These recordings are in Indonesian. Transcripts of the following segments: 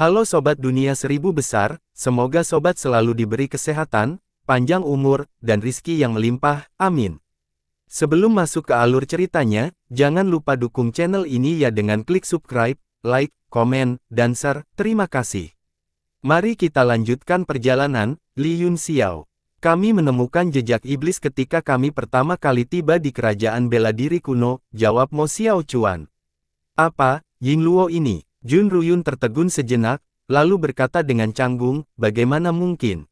Halo Sobat Dunia Seribu Besar, semoga Sobat selalu diberi kesehatan, panjang umur, dan rizki yang melimpah, amin. Sebelum masuk ke alur ceritanya, jangan lupa dukung channel ini ya dengan klik subscribe, like, komen, dan share, terima kasih. Mari kita lanjutkan perjalanan, Li Yun Xiao. Kami menemukan jejak iblis ketika kami pertama kali tiba di kerajaan bela diri kuno, jawab Mo Xiao Chuan. Apa, Ying Luo ini? Jun Ruyun tertegun sejenak, lalu berkata dengan canggung, bagaimana mungkin?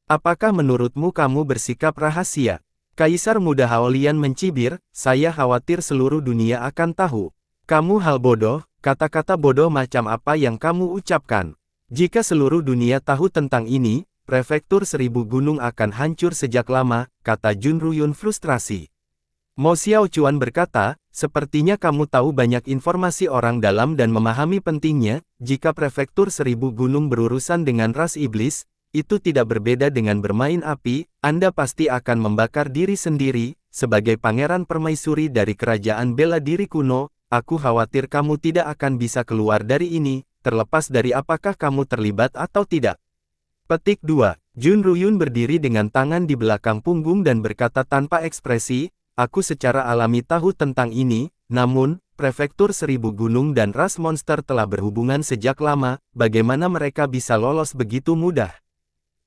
Apakah menurutmu kamu bersikap rahasia? Kaisar Muda Haolian mencibir, saya khawatir seluruh dunia akan tahu. Kamu hal bodoh, kata-kata bodoh macam apa yang kamu ucapkan? Jika seluruh dunia tahu tentang ini, prefektur Seribu Gunung akan hancur sejak lama, kata Jun Ruyun frustrasi. Mo Xiao Chuan berkata, sepertinya kamu tahu banyak informasi orang dalam dan memahami pentingnya, jika prefektur Seribu Gunung berurusan dengan ras iblis, itu tidak berbeda dengan bermain api, Anda pasti akan membakar diri sendiri, sebagai pangeran permaisuri dari kerajaan bela diri kuno, aku khawatir kamu tidak akan bisa keluar dari ini, terlepas dari apakah kamu terlibat atau tidak. Petik 2. Jun Ruyun berdiri dengan tangan di belakang punggung dan berkata tanpa ekspresi, aku secara alami tahu tentang ini, namun, prefektur Seribu Gunung dan ras monster telah berhubungan sejak lama, bagaimana mereka bisa lolos begitu mudah?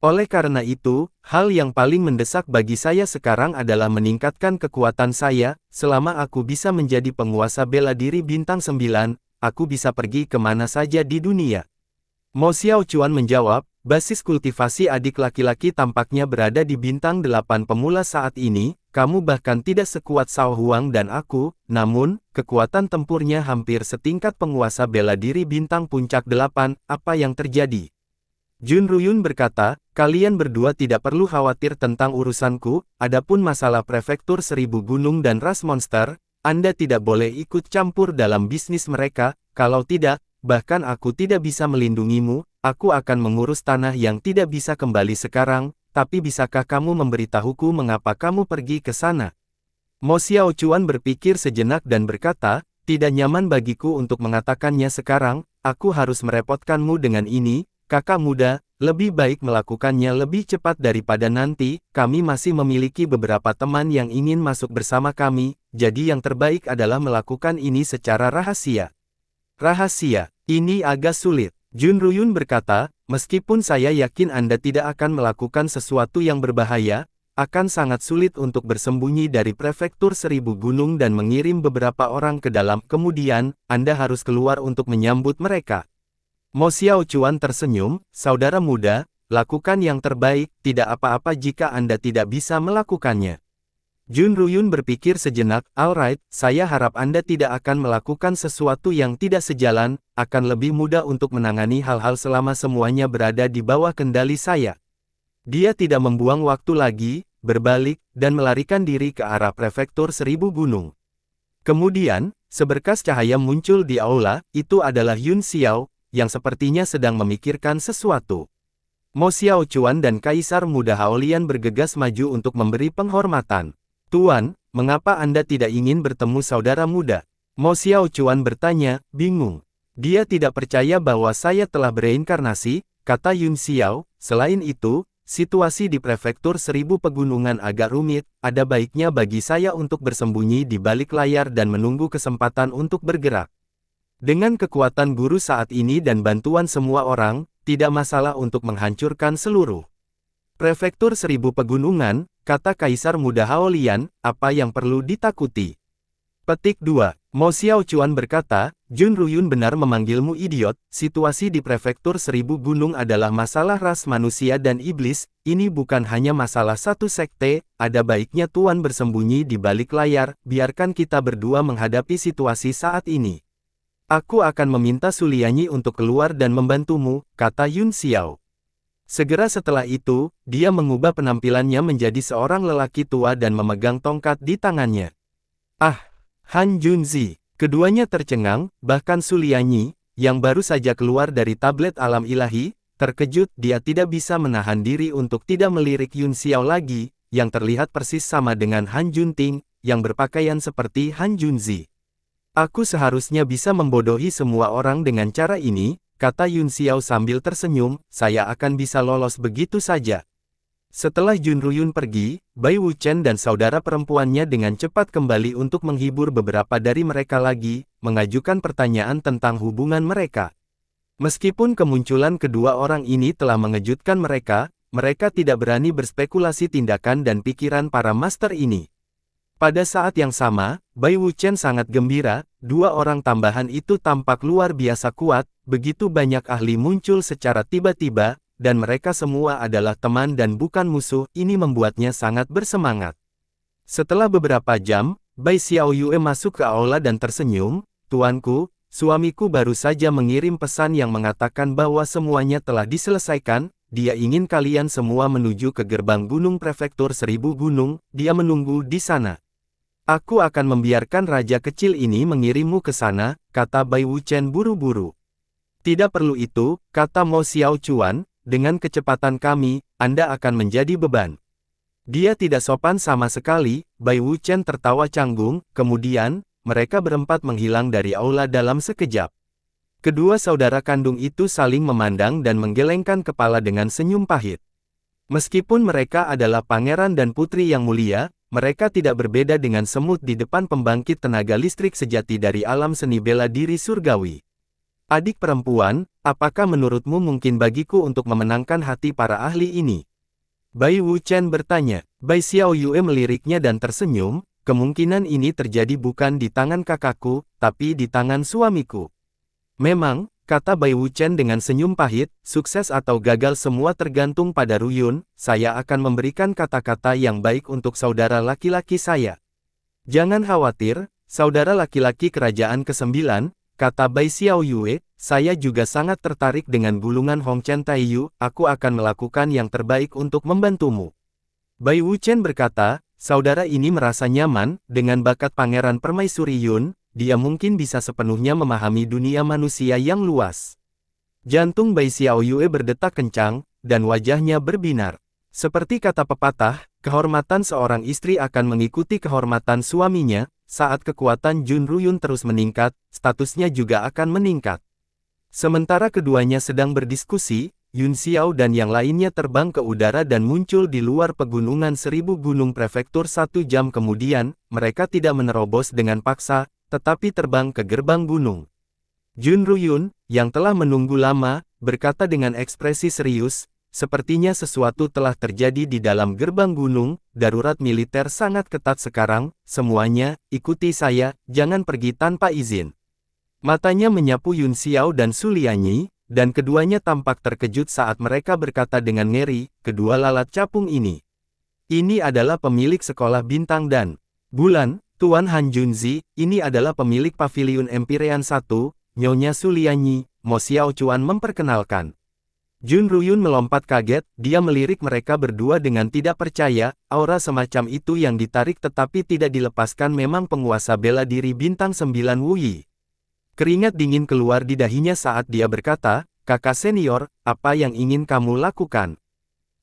Oleh karena itu, hal yang paling mendesak bagi saya sekarang adalah meningkatkan kekuatan saya, selama aku bisa menjadi penguasa bela diri bintang 9, aku bisa pergi kemana saja di dunia. Mo Xiao Chuan menjawab, basis kultivasi adik laki-laki tampaknya berada di bintang 8 pemula saat ini, kamu bahkan tidak sekuat Cao Huang dan aku, namun, kekuatan tempurnya hampir setingkat penguasa bela diri bintang puncak 8, apa yang terjadi? Jun Ruyun berkata, kalian berdua tidak perlu khawatir tentang urusanku, adapun masalah prefektur Seribu Gunung dan ras monster, Anda tidak boleh ikut campur dalam bisnis mereka, kalau tidak, bahkan aku tidak bisa melindungimu, aku akan mengurus tanah yang tidak bisa kembali sekarang, tapi bisakah kamu memberitahuku mengapa kamu pergi ke sana? Mo Xiao Chuan berpikir sejenak dan berkata, tidak nyaman bagiku untuk mengatakannya sekarang, aku harus merepotkanmu dengan ini, kakak muda, lebih baik melakukannya lebih cepat daripada nanti, kami masih memiliki beberapa teman yang ingin masuk bersama kami, jadi yang terbaik adalah melakukan ini secara rahasia. Rahasia, ini agak sulit. Jun Ruyun berkata, meskipun saya yakin Anda tidak akan melakukan sesuatu yang berbahaya, akan sangat sulit untuk bersembunyi dari prefektur Seribu Gunung dan mengirim beberapa orang ke dalam, kemudian, Anda harus keluar untuk menyambut mereka. Mo Xiao Chuan tersenyum, saudara muda, lakukan yang terbaik, tidak apa-apa jika Anda tidak bisa melakukannya. Jun Ruyun berpikir sejenak, alright, saya harap Anda tidak akan melakukan sesuatu yang tidak sejalan, akan lebih mudah untuk menangani hal-hal selama semuanya berada di bawah kendali saya. Dia tidak membuang waktu lagi, berbalik, dan melarikan diri ke arah prefektur Seribu Gunung. Kemudian, seberkas cahaya muncul di aula, itu adalah Yun Xiao, yang sepertinya sedang memikirkan sesuatu. Mo Xiao Chuan dan Kaisar Muda Haolian bergegas maju untuk memberi penghormatan. Tuan, mengapa Anda tidak ingin bertemu saudara muda? Mo Xiao Chuan bertanya, bingung. Dia tidak percaya bahwa saya telah bereinkarnasi, kata Yun Xiao. Selain itu, situasi di prefektur Seribu Pegunungan agak rumit, ada baiknya bagi saya untuk bersembunyi di balik layar dan menunggu kesempatan untuk bergerak. Dengan kekuatan guru saat ini dan bantuan semua orang, tidak masalah untuk menghancurkan seluruh prefektur Seribu Pegunungan, kata Kaisar Muda Haolian, apa yang perlu ditakuti? Petik 2. Mo Xiao Chuan berkata, Jun Ruyun benar memanggilmu idiot, situasi di prefektur Seribu Gunung adalah masalah ras manusia dan iblis, ini bukan hanya masalah satu sekte, ada baiknya Tuan bersembunyi di balik layar, biarkan kita berdua menghadapi situasi saat ini. Aku akan meminta Sulianyi untuk keluar dan membantumu, kata Yun Xiao. Segera setelah itu, dia mengubah penampilannya menjadi seorang lelaki tua dan memegang tongkat di tangannya. Ah, Han Junzi. Keduanya tercengang, bahkan Sulianyi, yang baru saja keluar dari tablet alam ilahi, terkejut. Dia tidak bisa menahan diri untuk tidak melirik Yun Xiao lagi, yang terlihat persis sama dengan Han Junting, yang berpakaian seperti Han Junzi. Aku seharusnya bisa membodohi semua orang dengan cara ini, kata Yun Xiao sambil tersenyum, saya akan bisa lolos begitu saja. Setelah Jun Ruyun pergi, Bai Wuchen dan saudara perempuannya dengan cepat kembali untuk menghibur beberapa dari mereka lagi, mengajukan pertanyaan tentang hubungan mereka. Meskipun kemunculan kedua orang ini telah mengejutkan mereka, mereka tidak berani berspekulasi tindakan dan pikiran para master ini. Pada saat yang sama, Bai Wuchen sangat gembira, dua orang tambahan itu tampak luar biasa kuat, begitu banyak ahli muncul secara tiba-tiba, dan mereka semua adalah teman dan bukan musuh, ini membuatnya sangat bersemangat. Setelah beberapa jam, Bai Xiaoyue masuk ke aula dan tersenyum, "Tuanku, suamiku baru saja mengirim pesan yang mengatakan bahwa semuanya telah diselesaikan, dia ingin kalian semua menuju ke gerbang gunung prefektur 1000 gunung, dia menunggu di sana. Aku akan membiarkan raja kecil ini mengirimmu ke sana," kata Bai Wuchen buru-buru. "Tidak perlu itu," kata Mo Xiaochuan, "dengan kecepatan kami, Anda akan menjadi beban." Dia tidak sopan sama sekali, Bai Wuchen tertawa canggung, kemudian, mereka berempat menghilang dari aula dalam sekejap. Kedua saudara kandung itu saling memandang dan menggelengkan kepala dengan senyum pahit. Meskipun mereka adalah pangeran dan putri yang mulia, mereka tidak berbeda dengan semut di depan pembangkit tenaga listrik sejati dari alam seni bela diri surgawi. "Adik perempuan, apakah menurutmu mungkin bagiku untuk memenangkan hati para ahli ini?" Bai Wuchen bertanya. Bai Xiaoyue meliriknya dan tersenyum, "Kemungkinan ini terjadi bukan di tangan kakakku, tapi di tangan suamiku." "Memang," kata Bai Wuchen dengan senyum pahit, "sukses atau gagal semua tergantung pada Ruyun, saya akan memberikan kata-kata yang baik untuk saudara laki-laki saya." "Jangan khawatir, saudara laki-laki kerajaan ke-9, kata Bai Xiaoyue, "saya juga sangat tertarik dengan gulungan Hongchen Taiyu, aku akan melakukan yang terbaik untuk membantumu." Bai Wuchen berkata, "Saudara ini merasa nyaman, dengan bakat Pangeran Permaisuri Yun, dia mungkin bisa sepenuhnya memahami dunia manusia yang luas." Jantung Bai Xiaoyue berdetak kencang, dan wajahnya berbinar. Seperti kata pepatah, kehormatan seorang istri akan mengikuti kehormatan suaminya. Saat kekuatan Jun Ruyun terus meningkat, statusnya juga akan meningkat. Sementara keduanya sedang berdiskusi, Yun Xiao dan yang lainnya terbang ke udara dan muncul di luar pegunungan 1000 gunung prefektur 1 jam kemudian, mereka tidak menerobos dengan paksa, tetapi terbang ke gerbang gunung. Jun Ruyun, yang telah menunggu lama, berkata dengan ekspresi serius, "Sepertinya sesuatu telah terjadi di dalam gerbang gunung, darurat militer sangat ketat sekarang, semuanya, ikuti saya, jangan pergi tanpa izin." Matanya menyapu Yun Xiao dan Su Lianyi, dan keduanya tampak terkejut saat mereka berkata dengan ngeri, "Kedua lalat capung ini. Ini adalah pemilik sekolah bintang dan bulan, Tuan Han Junzi, ini adalah pemilik paviliun Empyrean 1, Nyonya Su Lianyi," Mo Xiaochuan memperkenalkan. Jun Ruyun melompat kaget, dia melirik mereka berdua dengan tidak percaya, aura semacam itu yang ditarik tetapi tidak dilepaskan memang penguasa bela diri bintang 9 Wu Yi. Keringat dingin keluar di dahinya saat dia berkata, "Kakak senior, apa yang ingin kamu lakukan?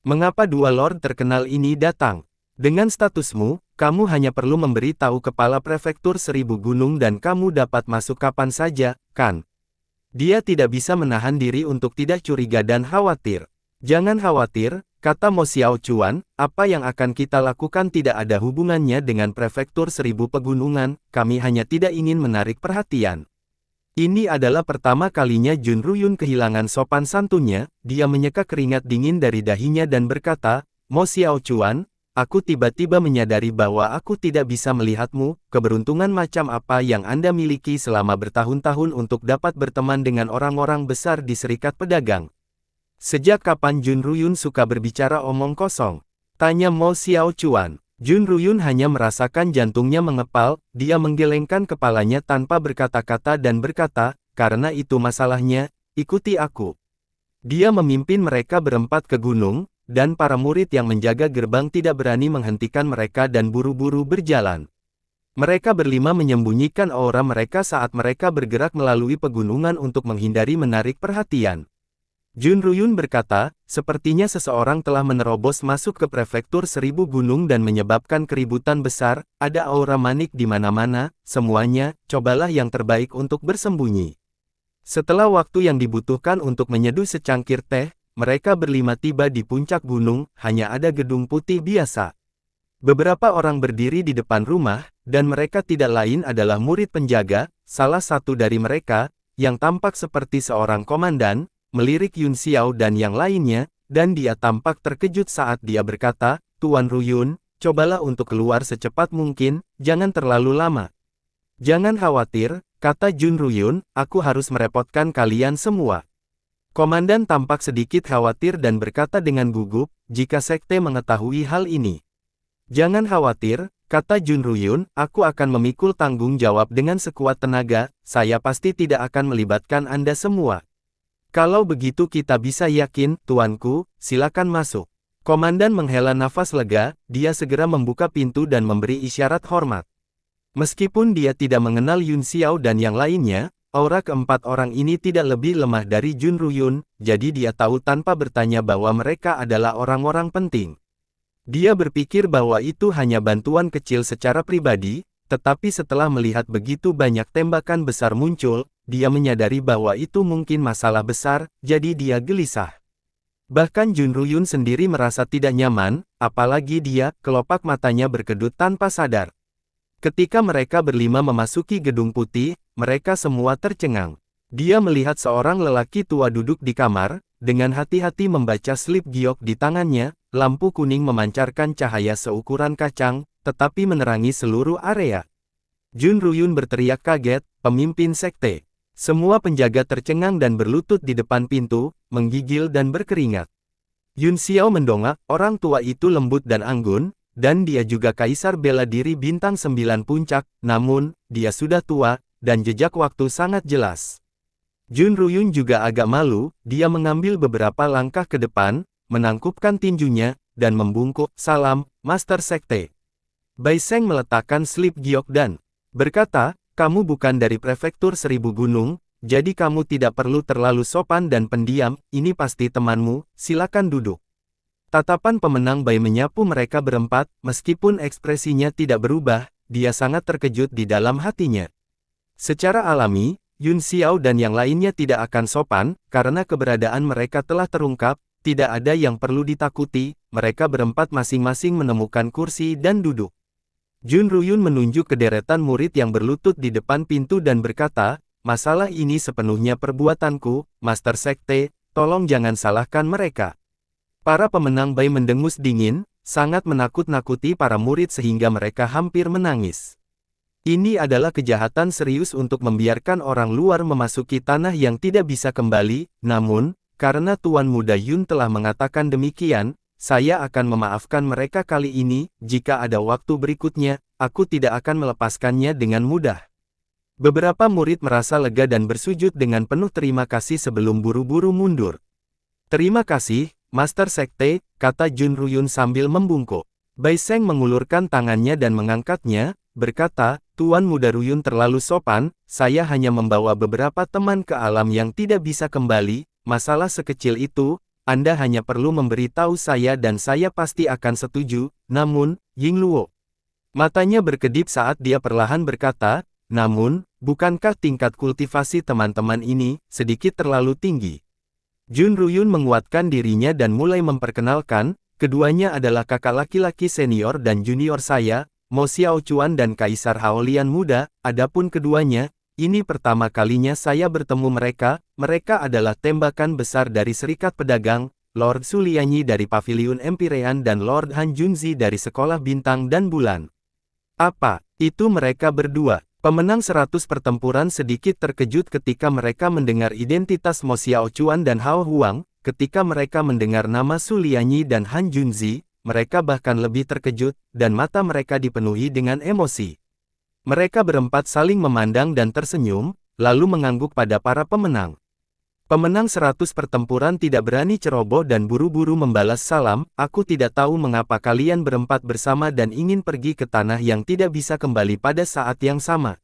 Mengapa dua lord terkenal ini datang? Dengan statusmu, kamu hanya perlu memberi tahu kepala prefektur 1000 gunung dan kamu dapat masuk kapan saja, kan?" Dia tidak bisa menahan diri untuk tidak curiga dan khawatir. "Jangan khawatir," kata Mo Xiaochuan, "apa yang akan kita lakukan tidak ada hubungannya dengan prefektur 1000 pegunungan, kami hanya tidak ingin menarik perhatian." Ini adalah pertama kalinya Jun Ruyun kehilangan sopan santunnya, dia menyeka keringat dingin dari dahinya dan berkata, "Mo Xiaochuan, aku tiba-tiba menyadari bahwa aku tidak bisa melihatmu, keberuntungan macam apa yang Anda miliki selama bertahun-tahun untuk dapat berteman dengan orang-orang besar di Serikat Pedagang." "Sejak kapan Jun Ruyun suka berbicara omong kosong?" tanya Mo Xiaochuan. Jun Ruyun hanya merasakan jantungnya mengepal, dia menggelengkan kepalanya tanpa berkata-kata dan berkata, "Karena itu masalahnya, ikuti aku." Dia memimpin mereka berempat ke gunung, dan para murid yang menjaga gerbang tidak berani menghentikan mereka dan buru-buru berjalan. Mereka berlima menyembunyikan aura mereka saat mereka bergerak melalui pegunungan untuk menghindari menarik perhatian. Jun Ruyun berkata, "Sepertinya seseorang telah menerobos masuk ke prefektur 1000 gunung dan menyebabkan keributan besar, ada aura manik di mana-mana, semuanya, cobalah yang terbaik untuk bersembunyi." Setelah waktu yang dibutuhkan untuk menyeduh secangkir teh, mereka berlima tiba di puncak gunung, hanya ada gedung putih biasa. Beberapa orang berdiri di depan rumah, dan mereka tidak lain adalah murid penjaga, salah satu dari mereka, yang tampak seperti seorang komandan, melirik Yun Xiao dan yang lainnya, dan dia tampak terkejut saat dia berkata, "Tuan Ruyun, cobalah untuk keluar secepat mungkin, jangan terlalu lama." "Jangan khawatir," kata Jun Ruyun, "aku harus merepotkan kalian semua." Komandan tampak sedikit khawatir dan berkata dengan gugup, "Jika sekte mengetahui hal ini." "Jangan khawatir," kata Jun Ruyun, "aku akan memikul tanggung jawab dengan sekuat tenaga, saya pasti tidak akan melibatkan Anda semua." "Kalau begitu kita bisa yakin, tuanku, silakan masuk." Komandan menghela nafas lega, dia segera membuka pintu dan memberi isyarat hormat. Meskipun dia tidak mengenal Yun Xiao dan yang lainnya, aura keempat orang ini tidak lebih lemah dari Jun Ruyun, jadi dia tahu tanpa bertanya bahwa mereka adalah orang-orang penting. Dia berpikir bahwa itu hanya bantuan kecil secara pribadi, tetapi setelah melihat begitu banyak tembakan besar muncul, dia menyadari bahwa itu mungkin masalah besar, jadi dia gelisah. Bahkan Jun Ruyun sendiri merasa tidak nyaman, apalagi dia, kelopak matanya berkedut tanpa sadar. Ketika mereka berlima memasuki gedung putih, mereka semua tercengang. Dia melihat seorang lelaki tua duduk di kamar, dengan hati-hati membaca slip giok di tangannya, lampu kuning memancarkan cahaya seukuran kacang, tetapi menerangi seluruh area. Jun Ruyun berteriak kaget, "Pemimpin sekte!" Semua penjaga tercengang dan berlutut di depan pintu, menggigil dan berkeringat. Yun Xiao mendongak, orang tua itu lembut dan anggun, dan dia juga kaisar bela diri bintang 9 puncak, namun, dia sudah tua, dan jejak waktu sangat jelas. Jun Ruyun juga agak malu, dia mengambil beberapa langkah ke depan, menangkupkan tinjunya, dan membungkuk, "Salam, Master Sekte." Bai Seng meletakkan slip giok dan berkata, "Kamu bukan dari prefektur 1000 gunung, jadi kamu tidak perlu terlalu sopan dan pendiam, ini pasti temanmu, silakan duduk." Tatapan pemenang Bai menyapu mereka berempat, meskipun ekspresinya tidak berubah, dia sangat terkejut di dalam hatinya. Secara alami, Yun Xiao dan yang lainnya tidak akan sopan, karena keberadaan mereka telah terungkap, tidak ada yang perlu ditakuti, mereka berempat masing-masing menemukan kursi dan duduk. Jun Ruyun menunjuk ke deretan murid yang berlutut di depan pintu dan berkata, "Masalah ini sepenuhnya perbuatanku, Master Sekte, tolong jangan salahkan mereka." Para pemenang Bai mendengus dingin, sangat menakut-nakuti para murid sehingga mereka hampir menangis. Ini adalah kejahatan serius untuk membiarkan orang luar memasuki tanah yang tidak bisa kembali, namun, karena Tuan Muda Yun telah mengatakan demikian, saya akan memaafkan mereka kali ini, jika ada waktu berikutnya, aku tidak akan melepaskannya dengan mudah. Beberapa murid merasa lega dan bersujud dengan penuh terima kasih sebelum buru-buru mundur. "Terima kasih, Master Sekte," kata Jun Ruyun sambil membungkuk. Bai Seng mengulurkan tangannya dan mengangkatnya, berkata, "Tuan Muda Ruyun terlalu sopan, saya hanya membawa beberapa teman ke alam yang tidak bisa kembali, masalah sekecil itu, Anda hanya perlu memberitahu saya dan saya pasti akan setuju." Namun, Ying Luo matanya berkedip saat dia perlahan berkata, "Namun, bukankah tingkat kultivasi teman-teman ini sedikit terlalu tinggi?" Jun Ruyun menguatkan dirinya dan mulai memperkenalkan, "Keduanya adalah kakak laki-laki senior dan junior saya, Mo Xiao Chuan dan Kaisar Haolian Muda, adapun keduanya, ini pertama kalinya saya bertemu mereka, mereka adalah tembakan besar dari Serikat Pedagang, Lord Su Lianyi dari Paviliun Empirean dan Lord Han Junzi dari Sekolah Bintang dan Bulan." "Apa, itu mereka berdua?" Pemenang 100 pertempuran sedikit terkejut ketika mereka mendengar identitas Mo Xiao Chuan dan Hao Huang, ketika mereka mendengar nama Su Lianyi dan Han Junzi, mereka bahkan lebih terkejut, dan mata mereka dipenuhi dengan emosi. Mereka berempat saling memandang dan tersenyum, lalu mengangguk pada para pemenang. Pemenang 100 pertempuran tidak berani ceroboh dan buru-buru membalas salam, "Aku tidak tahu mengapa kalian berempat bersama dan ingin pergi ke tanah yang tidak bisa kembali pada saat yang sama."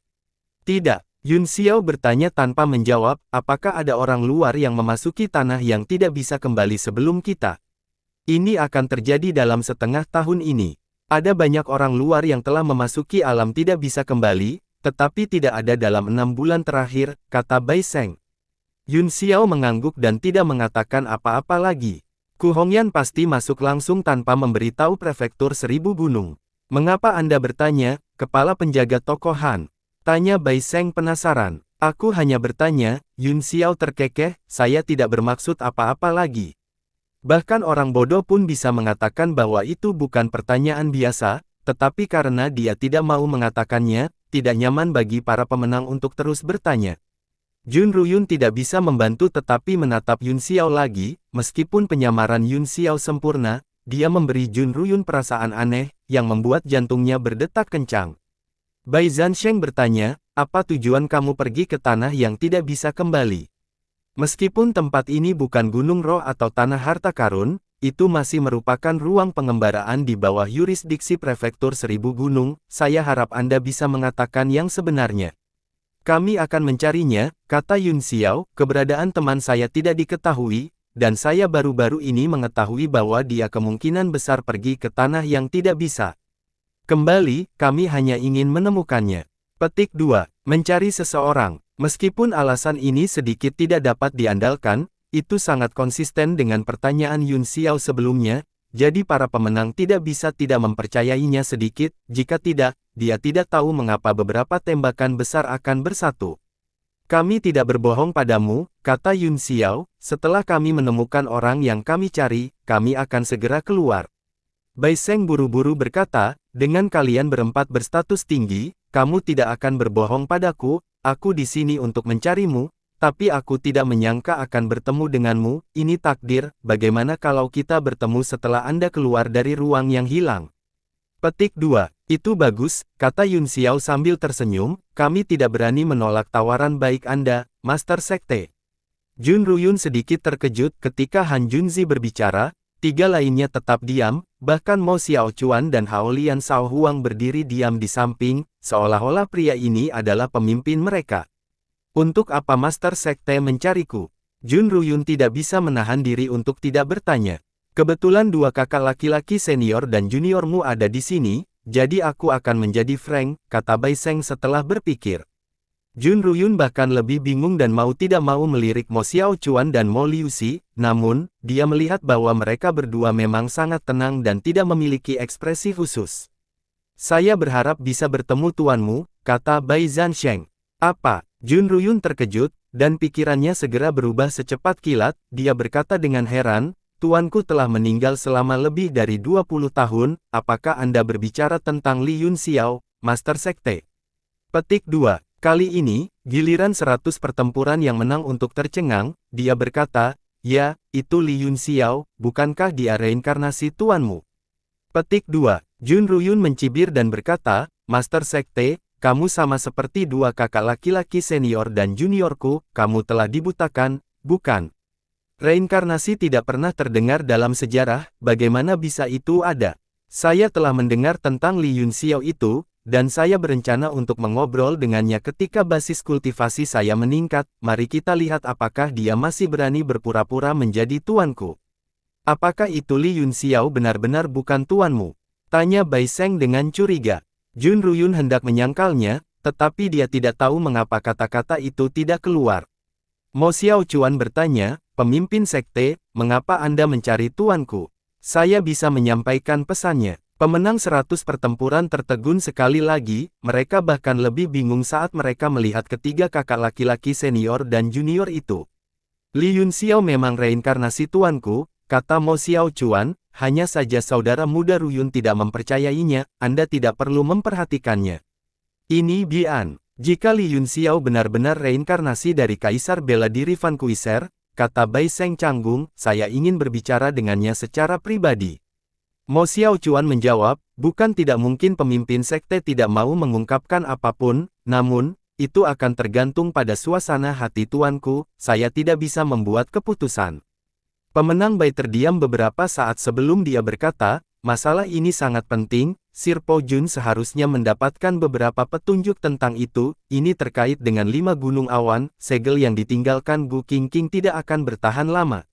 "Tidak," Yun Xiao bertanya tanpa menjawab, "apakah ada orang luar yang memasuki tanah yang tidak bisa kembali sebelum kita? Ini akan terjadi dalam setengah tahun ini. Ada banyak orang luar yang telah memasuki alam tidak bisa kembali, tetapi tidak ada dalam 6 bulan terakhir," kata Bai Seng. Yun Xiao mengangguk dan tidak mengatakan apa-apa lagi. Ku Hongyan pasti masuk langsung tanpa memberitahu prefektur 1000 gunung. Mengapa Anda bertanya, kepala penjaga toko Han? Tanya Bai Seng penasaran. Aku hanya bertanya, Yun Xiao terkekeh, saya tidak bermaksud apa-apa lagi. Bahkan orang bodoh pun bisa mengatakan bahwa itu bukan pertanyaan biasa, tetapi karena dia tidak mau mengatakannya, tidak nyaman bagi para pemenang untuk terus bertanya. Jun Ruyun tidak bisa membantu tetapi menatap Yun Xiao lagi, meskipun penyamaran Yun Xiao sempurna, dia memberi Jun Ruyun perasaan aneh, yang membuat jantungnya berdetak kencang. Bai Zansheng bertanya, apa tujuan kamu pergi ke tanah yang tidak bisa kembali? Meskipun tempat ini bukan gunung roh atau tanah harta karun, itu masih merupakan ruang pengembaraan di bawah yurisdiksi prefektur 1000 gunung, saya harap Anda bisa mengatakan yang sebenarnya. Kami akan mencarinya, kata Yun Xiao, keberadaan teman saya tidak diketahui, dan saya baru-baru ini mengetahui bahwa dia kemungkinan besar pergi ke tanah yang tidak bisa kembali, kami hanya ingin menemukannya. Petik 2. Mencari seseorang. Meskipun alasan ini sedikit tidak dapat diandalkan, itu sangat konsisten dengan pertanyaan Yun Xiao sebelumnya, jadi para pemenang tidak bisa tidak mempercayainya sedikit, jika tidak, dia tidak tahu mengapa beberapa tembakan besar akan bersatu. Kami tidak berbohong padamu, kata Yun Xiao, setelah kami menemukan orang yang kami cari, kami akan segera keluar. Bai Seng buru-buru berkata, dengan kalian berempat berstatus tinggi, kamu tidak akan berbohong padaku, aku di sini untuk mencarimu, tapi aku tidak menyangka akan bertemu denganmu, ini takdir, bagaimana kalau kita bertemu setelah Anda keluar dari ruang yang hilang? Petik 2. Itu bagus, kata Yun Xiao sambil tersenyum, kami tidak berani menolak tawaran baik Anda, Master Sekte. Jun Ruyun sedikit terkejut ketika Han Junzi berbicara, tiga lainnya tetap diam, bahkan Mo Xiaochuan dan Hao Lian Sao Huang berdiri diam di samping, seolah-olah pria ini adalah pemimpin mereka. Untuk apa Master Sekte mencariku? Jun Ruyun tidak bisa menahan diri untuk tidak bertanya. Kebetulan dua kakak laki-laki senior dan juniormu ada di sini, jadi aku akan menjadi frank, kata Bai Seng setelah berpikir. Jun Ruyun bahkan lebih bingung dan mau tidak mau melirik Mo Xiaochuan dan Mo Liuxi, namun, dia melihat bahwa mereka berdua memang sangat tenang dan tidak memiliki ekspresi khusus. Saya berharap bisa bertemu tuanmu, kata Bai Zansheng. Apa? Jun Ruyun terkejut, dan pikirannya segera berubah secepat kilat, dia berkata dengan heran, tuanku telah meninggal selama lebih dari 20 tahun, apakah Anda berbicara tentang Li Yun Xiao, Master Sekte? Petik 2. Kali ini, giliran 100 pertempuran yang menang untuk tercengang, dia berkata, ya, itu Li Yun Xiao, bukankah dia reinkarnasi tuanmu? Petik 2. Jun Ruyun mencibir dan berkata, Master Sekte, kamu sama seperti dua kakak laki-laki senior dan juniorku, kamu telah dibutakan, bukan? Reinkarnasi tidak pernah terdengar dalam sejarah, bagaimana bisa itu ada? Saya telah mendengar tentang Li Yun Xiao itu, dan saya berencana untuk mengobrol dengannya ketika basis kultivasi saya meningkat, mari kita lihat apakah dia masih berani berpura-pura menjadi tuanku. Apakah itu Li Yun Xiao benar-benar bukan tuanmu? Tanya Bai Seng dengan curiga. Jun Ruyun hendak menyangkalnya, tetapi dia tidak tahu mengapa kata-kata itu tidak keluar. Mo Xiaochuan bertanya, pemimpin sekte, mengapa Anda mencari tuanku? Saya bisa menyampaikan pesannya. Pemenang 100 pertempuran tertegun sekali lagi, mereka bahkan lebih bingung saat mereka melihat ketiga kakak laki-laki senior dan junior itu. Li Yun Xiao memang reinkarnasi tuanku, kata Mo Xiaochuan, hanya saja saudara muda Ruyun tidak mempercayainya, Anda tidak perlu memperhatikannya. Ini Bian, jika Li Yun Xiao benar-benar reinkarnasi dari Kaisar Bela Diri Van Kuiser, kata Bai Seng canggung, saya ingin berbicara dengannya secara pribadi. Mo Xiaochuan menjawab, bukan tidak mungkin pemimpin sekte tidak mau mengungkapkan apapun, namun, itu akan tergantung pada suasana hati tuanku, saya tidak bisa membuat keputusan. Pemenang Bai terdiam beberapa saat sebelum dia berkata, masalah ini sangat penting, Sir Po Jun seharusnya mendapatkan beberapa petunjuk tentang itu, ini terkait dengan 5 gunung awan, segel yang ditinggalkan Gu Qingqing tidak akan bertahan lama.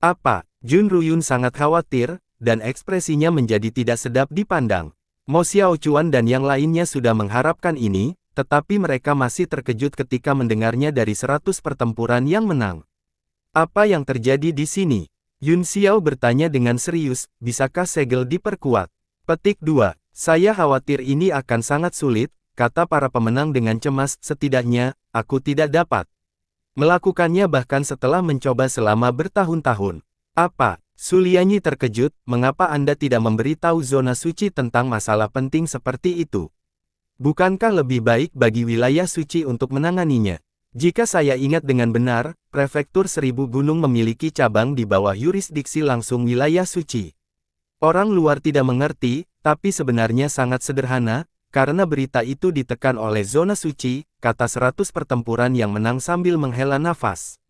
Apa? Jun Ruyun sangat khawatir, dan ekspresinya menjadi tidak sedap dipandang. Mo Xiaochuan dan yang lainnya sudah mengharapkan ini, tetapi mereka masih terkejut ketika mendengarnya dari 100 pertempuran yang menang. Apa yang terjadi di sini? Yun Xiao bertanya dengan serius, bisakah segel diperkuat? Petik 2. Saya khawatir ini akan sangat sulit, kata para pemenang dengan cemas, setidaknya, aku tidak dapat melakukannya bahkan setelah mencoba selama bertahun-tahun. Apa? Su Lianyi terkejut, mengapa Anda tidak memberitahu zona suci tentang masalah penting seperti itu? Bukankah lebih baik bagi wilayah suci untuk menanganinya? Jika saya ingat dengan benar, Prefektur Seribu Gunung memiliki cabang di bawah yurisdiksi langsung wilayah suci. Orang luar tidak mengerti, tapi sebenarnya sangat sederhana, karena berita itu ditekan oleh zona suci, kata 100 pertempuran yang menang sambil menghela nafas.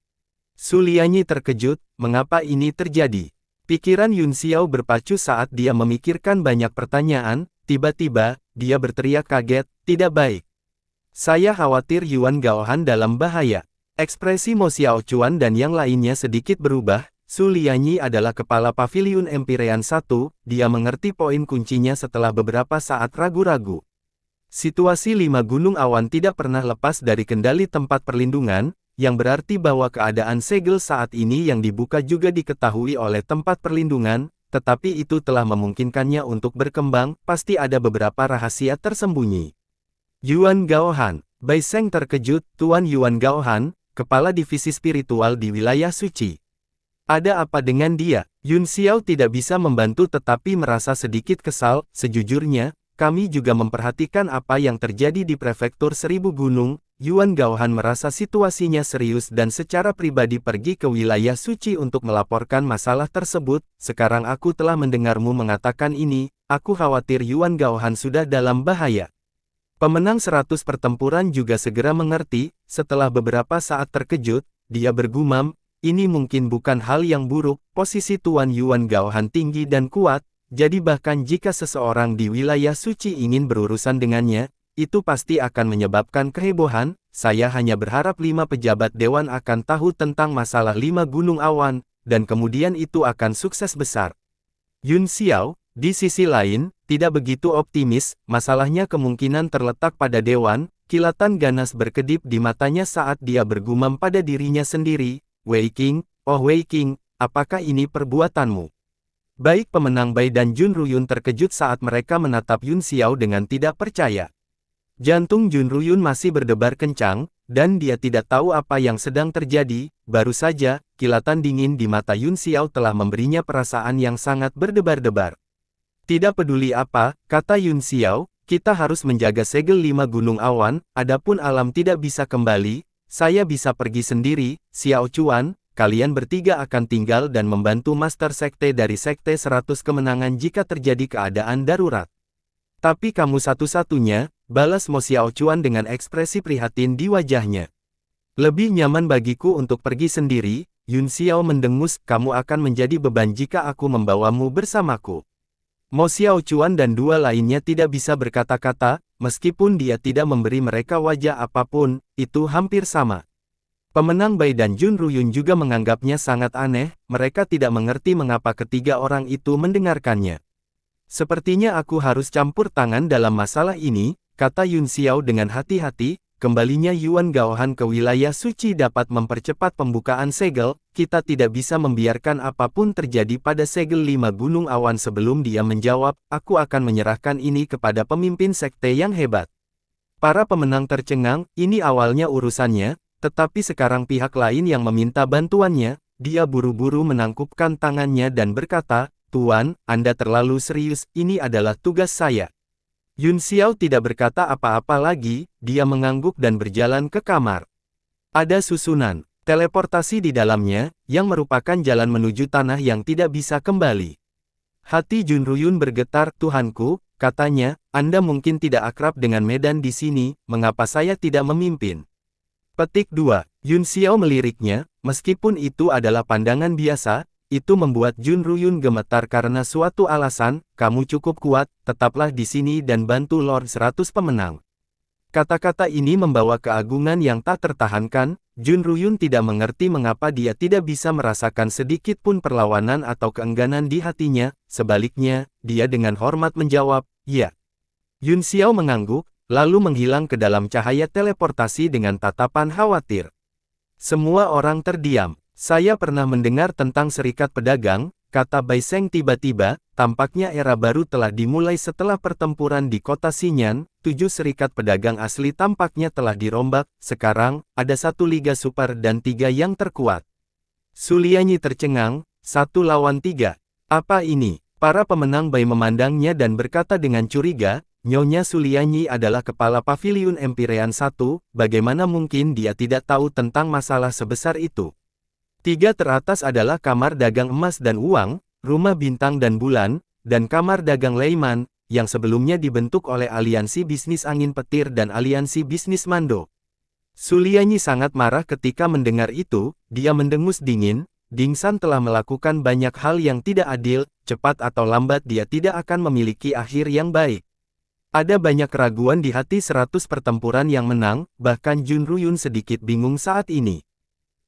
Su Lianyi terkejut, mengapa ini terjadi? Pikiran Yun Xiao berpacu saat dia memikirkan banyak pertanyaan, tiba-tiba, dia berteriak kaget, tidak baik. Saya khawatir Yuan Gaohan dalam bahaya. Ekspresi Mo Xiaochuan dan yang lainnya sedikit berubah. Su Lianyi adalah kepala Paviliun Empyrean 1, dia mengerti poin kuncinya setelah beberapa saat ragu-ragu. Situasi 5 gunung awan tidak pernah lepas dari kendali tempat perlindungan, yang berarti bahwa keadaan segel saat ini yang dibuka juga diketahui oleh tempat perlindungan, tetapi itu telah memungkinkannya untuk berkembang, pasti ada beberapa rahasia tersembunyi. Yuan Gaohan, Bai Sheng terkejut, Tuan Yuan Gaohan, kepala divisi spiritual di wilayah suci. Ada apa dengan dia? Yun Xiao tidak bisa membantu tetapi merasa sedikit kesal, sejujurnya, kami juga memperhatikan apa yang terjadi di Prefektur Seribu Gunung. Yuan Gaohan merasa situasinya serius dan secara pribadi pergi ke wilayah suci untuk melaporkan masalah tersebut. Sekarang aku telah mendengarmu mengatakan ini, aku khawatir Yuan Gaohan sudah dalam bahaya. Pemenang 100 pertempuran juga segera mengerti, setelah beberapa saat terkejut, dia bergumam, ini mungkin bukan hal yang buruk, posisi Tuan Yuan Gaohan tinggi dan kuat, jadi bahkan jika seseorang di wilayah suci ingin berurusan dengannya, itu pasti akan menyebabkan kehebohan. Saya hanya berharap 5 pejabat dewan akan tahu tentang masalah 5 gunung awan, dan kemudian itu akan sukses besar. Yun Xiao, di sisi lain, tidak begitu optimis, masalahnya kemungkinan terletak pada dewan. Kilatan ganas berkedip di matanya saat dia bergumam pada dirinya sendiri, Wei Qing, oh Wei Qing, apakah ini perbuatanmu? Baik pemenang Bai dan Jun Ruyun terkejut saat mereka menatap Yun Xiao dengan tidak percaya. Jantung Jun Ruyun masih berdebar kencang, dan dia tidak tahu apa yang sedang terjadi. Baru saja, kilatan dingin di mata Yun Xiao telah memberinya perasaan yang sangat berdebar-debar. Tidak peduli apa, kata Yun Xiao, kita harus menjaga segel 5 gunung awan, adapun alam tidak bisa kembali. Saya bisa pergi sendiri, Xiao Chuan, kalian bertiga akan tinggal dan membantu Master Sekte dari Sekte 100 Kemenangan jika terjadi keadaan darurat. Tapi kamu satu-satunya, balas Mo Xiao Chuan dengan ekspresi prihatin di wajahnya. Lebih nyaman bagiku untuk pergi sendiri, Yun Xiao mendengus, kamu akan menjadi beban jika aku membawamu bersamaku. Mo Xiao Chuan dan 2 lainnya tidak bisa berkata-kata, meskipun dia tidak memberi mereka wajah apapun, itu hampir sama. Pemenang Bai dan Jun Ruyun juga menganggapnya sangat aneh, mereka tidak mengerti mengapa ketiga orang itu mendengarkannya. Sepertinya aku harus campur tangan dalam masalah ini, kata Yun Xiao dengan hati-hati, kembalinya Yuan Gaohan ke wilayah suci dapat mempercepat pembukaan segel, kita tidak bisa membiarkan apapun terjadi pada segel 5 gunung awan. Sebelum dia menjawab, aku akan menyerahkan ini kepada pemimpin sekte yang hebat. Para pemenang tercengang, ini awalnya urusannya, tetapi sekarang pihak lain yang meminta bantuannya. Dia buru-buru menangkupkan tangannya dan berkata, Tuan, Anda terlalu serius, ini adalah tugas saya. Yun Xiao tidak berkata apa-apa lagi, dia mengangguk dan berjalan ke kamar. Ada susunan teleportasi di dalamnya, yang merupakan jalan menuju tanah yang tidak bisa kembali. Hati Jun Ruyun bergetar, Tuhanku, katanya, Anda mungkin tidak akrab dengan medan di sini, mengapa saya tidak memimpin? Petik 2. Yun Xiao meliriknya, meskipun itu adalah pandangan biasa, itu membuat Jun Ruyun gemetar karena suatu alasan, kamu cukup kuat, tetaplah di sini dan bantu Lord 100 pemenang. Kata-kata ini membawa keagungan yang tak tertahankan, Jun Ruyun tidak mengerti mengapa dia tidak bisa merasakan sedikit pun perlawanan atau keengganan di hatinya, sebaliknya, dia dengan hormat menjawab, ya. Yun Xiao mengangguk, lalu menghilang ke dalam cahaya teleportasi dengan tatapan khawatir. Semua orang terdiam. Saya pernah mendengar tentang serikat pedagang, kata Bai Seng tiba-tiba. Tampaknya era baru telah dimulai setelah pertempuran di kota Xinyan. 7 serikat pedagang asli tampaknya telah dirombak. Sekarang, ada 1 liga super dan 3 yang terkuat. Su Lianyi tercengang, 1 lawan 3. Apa ini? Para pemenang Bai memandangnya dan berkata dengan curiga, Nyonya Su Lianyi adalah kepala Paviliun Empyrean 1, bagaimana mungkin dia tidak tahu tentang masalah sebesar itu? 3 teratas adalah kamar dagang emas dan uang, rumah bintang dan bulan, dan kamar dagang Leiman, yang sebelumnya dibentuk oleh Aliansi Bisnis Angin Petir dan Aliansi Bisnis Mando. Su Lianyi sangat marah ketika mendengar itu, dia mendengus dingin, Dingsan telah melakukan banyak hal yang tidak adil, cepat atau lambat dia tidak akan memiliki akhir yang baik. Ada banyak keraguan di hati 100 pertempuran yang menang, bahkan Jun Ruyun sedikit bingung saat ini.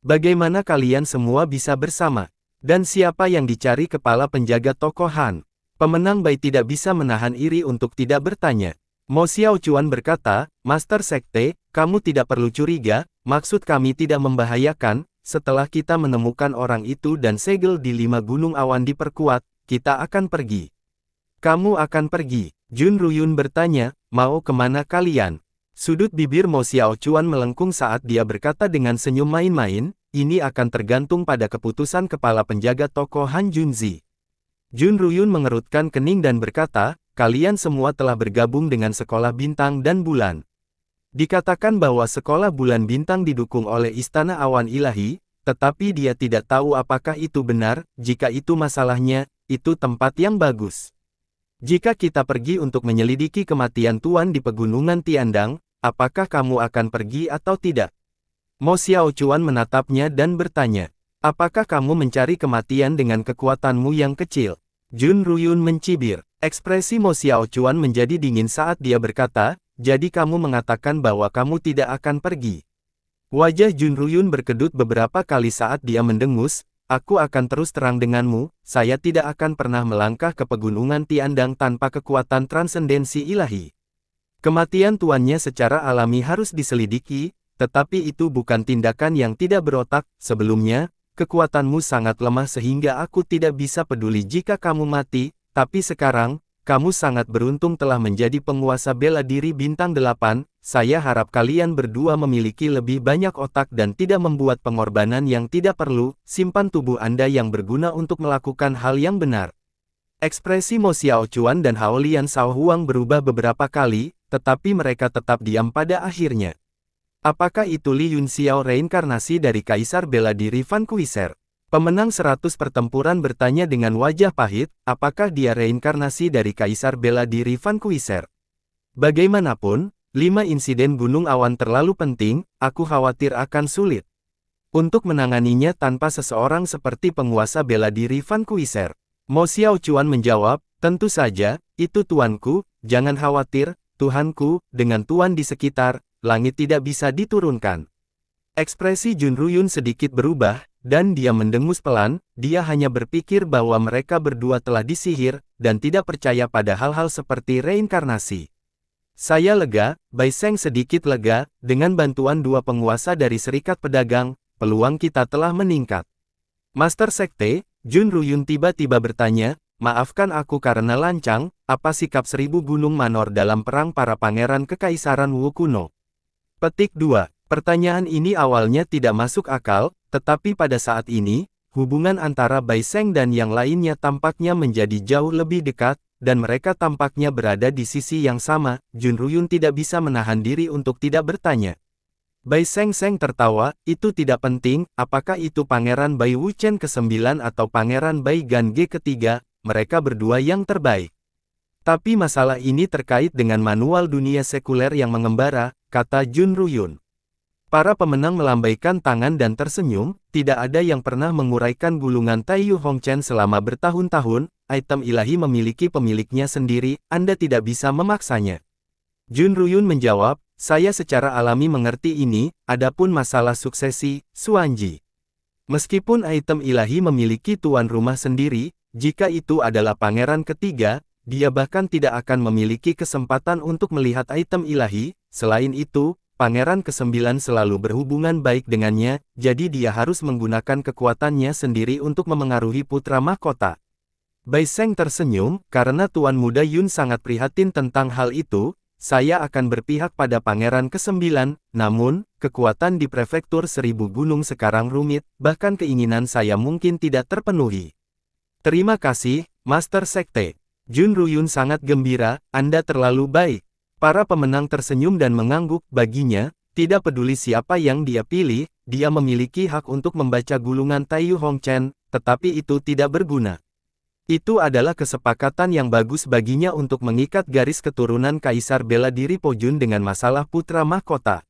Bagaimana kalian semua bisa bersama? Dan siapa yang dicari kepala penjaga toko Han? Pemenang Bai tidak bisa menahan iri untuk tidak bertanya. Mo Xiaochuan berkata, Master Sekte, kamu tidak perlu curiga, maksud kami tidak membahayakan, setelah kita menemukan orang itu dan segel di 5 gunung awan diperkuat, kita akan pergi. Kamu akan pergi? Jun Ruyun bertanya, mau kemana kalian? Sudut bibir Mo Xiaochuan melengkung saat dia berkata dengan senyum main-main, ini akan tergantung pada keputusan kepala penjaga toko Han Junzi. Jun Ruyun mengerutkan kening dan berkata, kalian semua telah bergabung dengan Sekolah Bintang dan Bulan. Dikatakan bahwa Sekolah Bulan Bintang didukung oleh Istana Awan Ilahi, tetapi dia tidak tahu apakah itu benar. Jika itu masalahnya, itu tempat yang bagus. Jika kita pergi untuk menyelidiki kematian Tuan di Pegunungan Tiandang, apakah kamu akan pergi atau tidak? Mo Xiaochuan menatapnya dan bertanya, apakah kamu mencari kematian dengan kekuatanmu yang kecil? Jun Ruyun mencibir. Ekspresi Mo Xiaochuan menjadi dingin saat dia berkata, jadi kamu mengatakan bahwa kamu tidak akan pergi. Wajah Jun Ruyun berkedut beberapa kali saat dia mendengus, aku akan terus terang denganmu, saya tidak akan pernah melangkah ke Pegunungan Tiandang tanpa kekuatan transendensi ilahi. Kematian tuannya secara alami harus diselidiki, tetapi itu bukan tindakan yang tidak berotak. Sebelumnya, kekuatanmu sangat lemah sehingga aku tidak bisa peduli jika kamu mati, tapi sekarang, kamu sangat beruntung telah menjadi penguasa bela diri bintang 8, saya harap kalian berdua memiliki lebih banyak otak dan tidak membuat pengorbanan yang tidak perlu, simpan tubuh Anda yang berguna untuk melakukan hal yang benar. Ekspresi Mo Xiaochuan dan Hao Lian Shaohuang berubah beberapa kali, tetapi mereka tetap diam pada akhirnya. Apakah itu Li Yunxiao reinkarnasi dari Kaisar Bela Diri Van Kuiser? Pemenang 100 pertempuran bertanya dengan wajah pahit, apakah dia reinkarnasi dari Kaisar Bela Diri Van Kuiser? Bagaimanapun, 5 insiden gunung awan terlalu penting, aku khawatir akan sulit untuk menanganinya tanpa seseorang seperti penguasa bela diri Van Kuiser. Mo Xiaochuan menjawab, tentu saja, itu tuanku, jangan khawatir, Tuhanku, dengan tuan di sekitar, langit tidak bisa diturunkan. Ekspresi Jun Ruyun sedikit berubah, dan dia mendengus pelan, dia hanya berpikir bahwa mereka berdua telah disihir, dan tidak percaya pada hal-hal seperti reinkarnasi. Saya lega, Bai Seng sedikit lega, dengan bantuan 2 penguasa dari serikat pedagang, peluang kita telah meningkat. Master Sekte, Jun Ruyun tiba-tiba bertanya, maafkan aku karena lancang, apa sikap 1000 gunung manor dalam perang para pangeran kekaisaran Wu kuno? Petik 2. Pertanyaan ini awalnya tidak masuk akal, tetapi pada saat ini, hubungan antara Bai Seng dan yang lainnya tampaknya menjadi jauh lebih dekat, dan mereka tampaknya berada di sisi yang sama. Jun Ruyun tidak bisa menahan diri untuk tidak bertanya. Bai Seng tertawa, itu tidak penting, apakah itu Pangeran Bai Wuchen ke-9 atau Pangeran Bai Gan Ge ke-3, mereka berdua yang terbaik. Tapi masalah ini terkait dengan manual dunia sekuler yang mengembara, kata Jun Ruyun. Para pemenang melambaikan tangan dan tersenyum, tidak ada yang pernah menguraikan gulungan Taiyu Hongchen selama bertahun-tahun, item ilahi memiliki pemiliknya sendiri, Anda tidak bisa memaksanya. Jun Ruyun menjawab, saya secara alami mengerti ini, adapun masalah suksesi, Suanji. Meskipun item ilahi memiliki tuan rumah sendiri, jika itu adalah pangeran ketiga, dia bahkan tidak akan memiliki kesempatan untuk melihat item ilahi. Selain itu, Pangeran ke-9 selalu berhubungan baik dengannya, jadi dia harus menggunakan kekuatannya sendiri untuk memengaruhi putra mahkota. Bai Seng tersenyum, karena Tuan Muda Yun sangat prihatin tentang hal itu, saya akan berpihak pada Pangeran ke-9, namun, kekuatan di Prefektur Seribu Gunung sekarang rumit, bahkan keinginan saya mungkin tidak terpenuhi. Terima kasih, Master Sekte. Jun Ruyun sangat gembira, Anda terlalu baik. Para pemenang tersenyum dan mengangguk, baginya, tidak peduli siapa yang dia pilih, dia memiliki hak untuk membaca gulungan Taiyu Hongchen, tetapi itu tidak berguna. Itu adalah kesepakatan yang bagus baginya untuk mengikat garis keturunan Kaisar bela diri Pojun dengan masalah putra mahkota.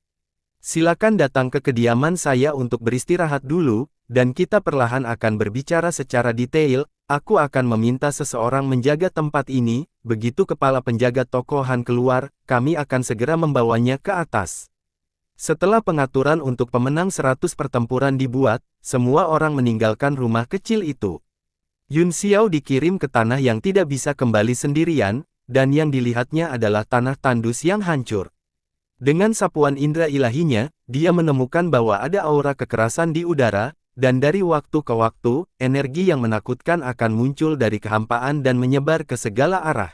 Silakan datang ke kediaman saya untuk beristirahat dulu, dan kita perlahan akan berbicara secara detail. Aku akan meminta seseorang menjaga tempat ini, begitu kepala penjaga toko Han keluar, kami akan segera membawanya ke atas. Setelah pengaturan untuk pemenang 100 pertempuran dibuat, semua orang meninggalkan rumah kecil itu. Yun Xiao dikirim ke tanah yang tidak bisa kembali sendirian, dan yang dilihatnya adalah tanah tandus yang hancur. Dengan sapuan indera ilahinya, dia menemukan bahwa ada aura kekerasan di udara, dan dari waktu ke waktu, energi yang menakutkan akan muncul dari kehampaan dan menyebar ke segala arah.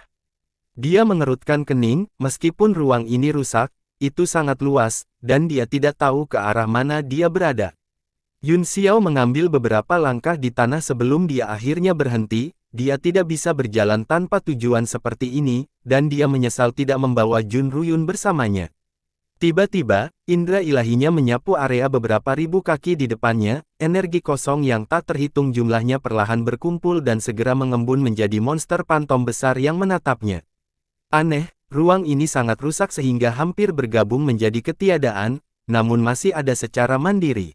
Dia mengerutkan kening, meskipun ruang ini rusak, itu sangat luas, dan dia tidak tahu ke arah mana dia berada. Yun Xiao mengambil beberapa langkah di tanah sebelum dia akhirnya berhenti, dia tidak bisa berjalan tanpa tujuan seperti ini, dan dia menyesal tidak membawa Jun Ruyun bersamanya. Tiba-tiba, indera ilahinya menyapu area beberapa ribu kaki di depannya, energi kosong yang tak terhitung jumlahnya perlahan berkumpul dan segera mengembun menjadi monster pantom besar yang menatapnya. Aneh, ruang ini sangat rusak sehingga hampir bergabung menjadi ketiadaan, namun masih ada secara mandiri.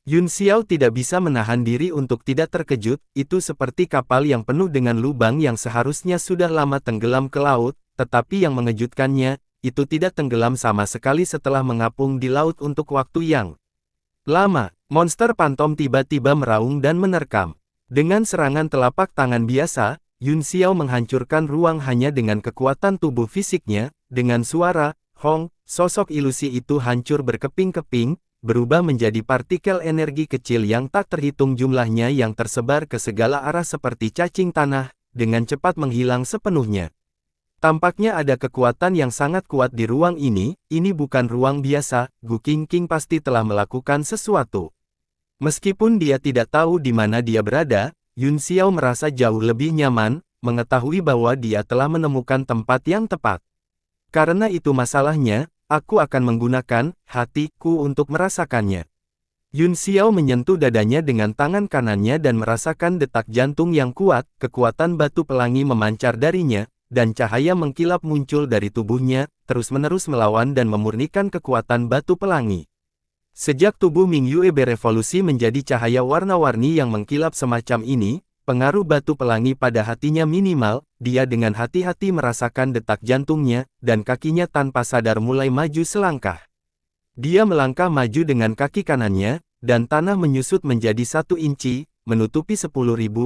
Yun Xiao tidak bisa menahan diri untuk tidak terkejut, itu seperti kapal yang penuh dengan lubang yang seharusnya sudah lama tenggelam ke laut, tetapi yang mengejutkannya, itu tidak tenggelam sama sekali setelah mengapung di laut untuk waktu yang lama. Monster pantom tiba-tiba meraung dan menerkam. Dengan serangan telapak tangan biasa, Yun Xiao menghancurkan ruang hanya dengan kekuatan tubuh fisiknya, dengan suara, Hong, sosok ilusi itu hancur berkeping-keping, berubah menjadi partikel energi kecil yang tak terhitung jumlahnya yang tersebar ke segala arah seperti cacing tanah, dengan cepat menghilang sepenuhnya. Tampaknya ada kekuatan yang sangat kuat di ruang ini bukan ruang biasa, Gu Qingqing pasti telah melakukan sesuatu. Meskipun dia tidak tahu di mana dia berada, Yun Xiao merasa jauh lebih nyaman, mengetahui bahwa dia telah menemukan tempat yang tepat. Karena itu masalahnya, aku akan menggunakan hatiku untuk merasakannya. Yun Xiao menyentuh dadanya dengan tangan kanannya dan merasakan detak jantung yang kuat, kekuatan batu pelangi memancar darinya, dan cahaya mengkilap muncul dari tubuhnya, terus-menerus melawan dan memurnikan kekuatan batu pelangi. Sejak tubuh Ming Yue berevolusi menjadi cahaya warna-warni yang mengkilap semacam ini, pengaruh batu pelangi pada hatinya minimal, dia dengan hati-hati merasakan detak jantungnya, dan kakinya tanpa sadar mulai maju selangkah. Dia melangkah maju dengan kaki kanannya, dan tanah menyusut menjadi 1 inci, menutupi 10.000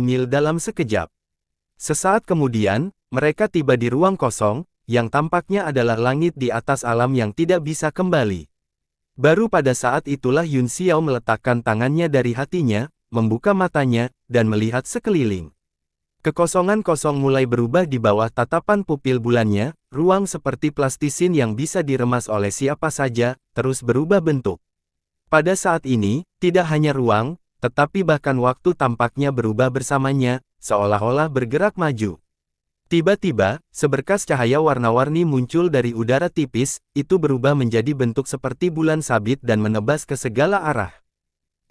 mil dalam sekejap. Sesaat kemudian, mereka tiba di ruang kosong, yang tampaknya adalah langit di atas alam yang tidak bisa kembali. Baru pada saat itulah Yun Xiao meletakkan tangannya dari hatinya, membuka matanya, dan melihat sekeliling. Kekosongan kosong mulai berubah di bawah tatapan pupil bulannya, ruang seperti plastisin yang bisa diremas oleh siapa saja, terus berubah bentuk. Pada saat ini, tidak hanya ruang, tetapi bahkan waktu tampaknya berubah bersamanya, seolah-olah bergerak maju. Tiba-tiba, seberkas cahaya warna-warni muncul dari udara tipis, itu berubah menjadi bentuk seperti bulan sabit dan menebas ke segala arah.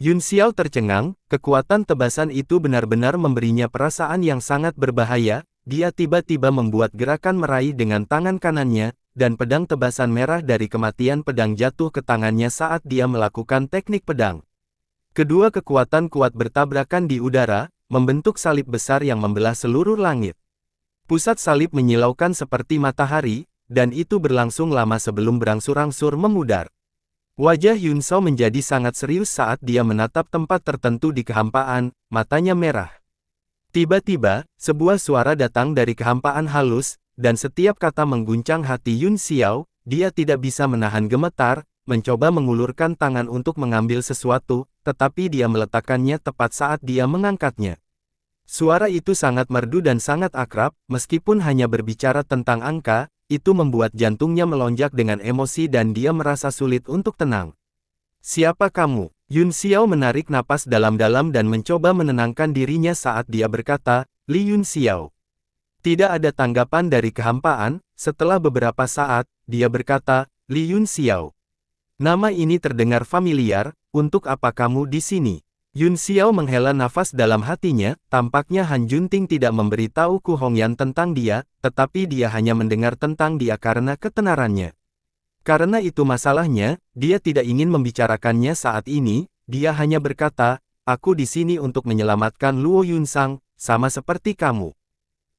Yun Xiao tercengang, kekuatan tebasan itu benar-benar memberinya perasaan yang sangat berbahaya, dia tiba-tiba membuat gerakan meraih dengan tangan kanannya, dan pedang tebasan merah dari kematian pedang jatuh ke tangannya saat dia melakukan teknik pedang. Kedua kekuatan kuat bertabrakan di udara, membentuk salib besar yang membelah seluruh langit. Pusat salib menyilaukan seperti matahari, dan itu berlangsung lama sebelum berangsur-angsur memudar. Wajah Yun Xiao menjadi sangat serius saat dia menatap tempat tertentu di kehampaan, matanya merah. Tiba-tiba, sebuah suara datang dari kehampaan halus, dan setiap kata mengguncang hati Yun Xiao. Dia tidak bisa menahan gemetar, mencoba mengulurkan tangan untuk mengambil sesuatu, tetapi dia meletakkannya tepat saat dia mengangkatnya. Suara itu sangat merdu dan sangat akrab, meskipun hanya berbicara tentang angka, itu membuat jantungnya melonjak dengan emosi dan dia merasa sulit untuk tenang. Siapa kamu? Yun Xiao menarik napas dalam-dalam dan mencoba menenangkan dirinya saat dia berkata, Li Yun Xiao. Tidak ada tanggapan dari kehampaan. Setelah beberapa saat, dia berkata, Li Yun Xiao. Nama ini terdengar familiar, untuk apa kamu di sini? Yun Xiao menghela nafas dalam hatinya, tampaknya Han Junting tidak memberitahu Ku Hongyan tentang dia, tetapi dia hanya mendengar tentang dia karena ketenarannya. Karena itu masalahnya, dia tidak ingin membicarakannya saat ini, dia hanya berkata, aku di sini untuk menyelamatkan Luo Yunsang, sama seperti kamu.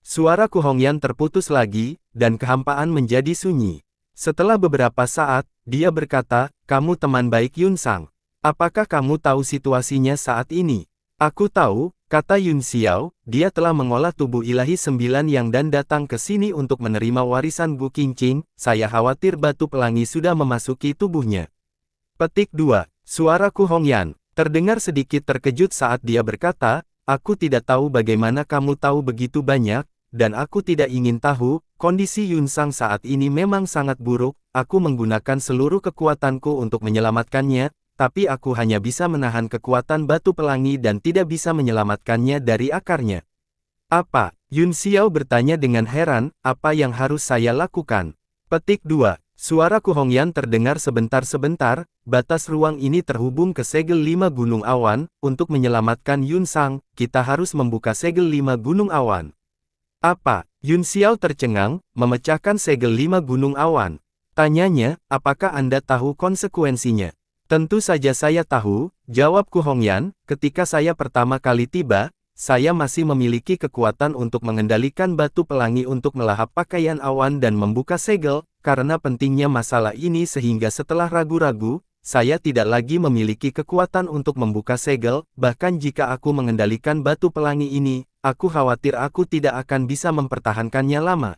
Suara Ku Hongyan terputus lagi, dan kehampaan menjadi sunyi. Setelah beberapa saat, dia berkata, kamu teman baik Yunsang. Apakah kamu tahu situasinya saat ini? Aku tahu, kata Yun Xiao, dia telah mengolah tubuh ilahi 9 yang dan datang ke sini untuk menerima warisan Gu Qingqing, saya khawatir batu pelangi sudah memasuki tubuhnya. Petik 2. Suara Ku Hongyan terdengar sedikit terkejut saat dia berkata, aku tidak tahu bagaimana kamu tahu begitu banyak, dan aku tidak ingin tahu, kondisi Yunsang saat ini memang sangat buruk, aku menggunakan seluruh kekuatanku untuk menyelamatkannya, tapi aku hanya bisa menahan kekuatan batu pelangi dan tidak bisa menyelamatkannya dari akarnya. Apa? Yun Xiao bertanya dengan heran, apa yang harus saya lakukan? Petik 2. Suara Ku Hongyan terdengar sebentar-sebentar, batas ruang ini terhubung ke segel 5 Gunung Awan, untuk menyelamatkan Yunsang, kita harus membuka segel 5 Gunung Awan. Apa? Yun Xiao tercengang, memecahkan segel 5 Gunung Awan. Tanyanya, apakah Anda tahu konsekuensinya? Tentu saja saya tahu, jawab Ku Hongyan, ketika saya pertama kali tiba, saya masih memiliki kekuatan untuk mengendalikan batu pelangi untuk melahap pakaian awan dan membuka segel, karena pentingnya masalah ini sehingga setelah ragu-ragu, saya tidak lagi memiliki kekuatan untuk membuka segel, bahkan jika aku mengendalikan batu pelangi ini, aku khawatir aku tidak akan bisa mempertahankannya lama.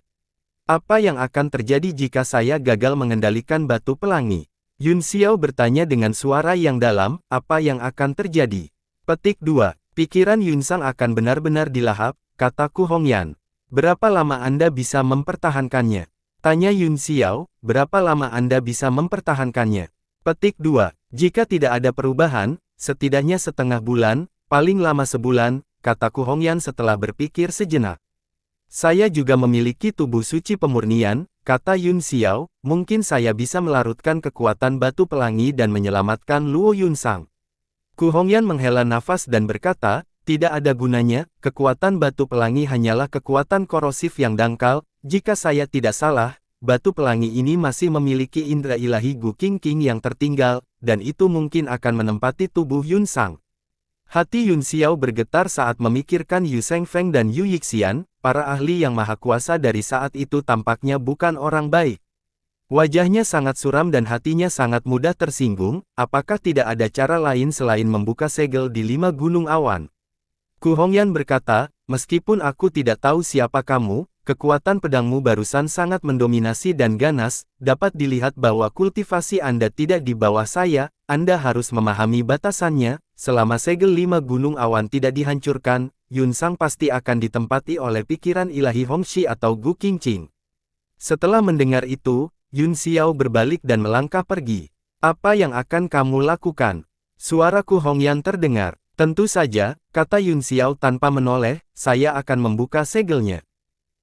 Apa yang akan terjadi jika saya gagal mengendalikan batu pelangi? Yun Xiao bertanya dengan suara yang dalam, apa yang akan terjadi? Petik 2. Pikiran Yunsang akan benar-benar dilahap, kata Ku Hongyan. Berapa lama Anda bisa mempertahankannya? Tanya Yun Xiao, berapa lama Anda bisa mempertahankannya? Petik 2. Jika tidak ada perubahan, setidaknya setengah bulan, paling lama sebulan, kata Ku Hongyan setelah berpikir sejenak. Saya juga memiliki tubuh suci pemurnian, kata Yun Xiao, mungkin saya bisa melarutkan kekuatan batu pelangi dan menyelamatkan Luo Yunsang. Ku Hongyan menghela nafas dan berkata, tidak ada gunanya, kekuatan batu pelangi hanyalah kekuatan korosif yang dangkal, jika saya tidak salah, batu pelangi ini masih memiliki indera ilahi Gu Qingqing yang tertinggal, dan itu mungkin akan menempati tubuh Yunsang. Hati Yun Xiao bergetar saat memikirkan Yu Shengfeng dan Yu Yixian, para ahli yang maha kuasa dari saat itu tampaknya bukan orang baik. Wajahnya sangat suram dan hatinya sangat mudah tersinggung, apakah tidak ada cara lain selain membuka segel di 5 gunung awan? Ku Hongyan berkata, meskipun aku tidak tahu siapa kamu, kekuatan pedangmu barusan sangat mendominasi dan ganas, dapat dilihat bahwa kultivasi Anda tidak di bawah saya, Anda harus memahami batasannya, selama segel 5 gunung awan tidak dihancurkan, Yunsang pasti akan ditempati oleh pikiran ilahi Hongxi atau Gu Qingqing. Setelah mendengar itu, Yun Xiao berbalik dan melangkah pergi. Apa yang akan kamu lakukan? Suara Ku Hongyan terdengar. Tentu saja, kata Yun Xiao tanpa menoleh, saya akan membuka segelnya.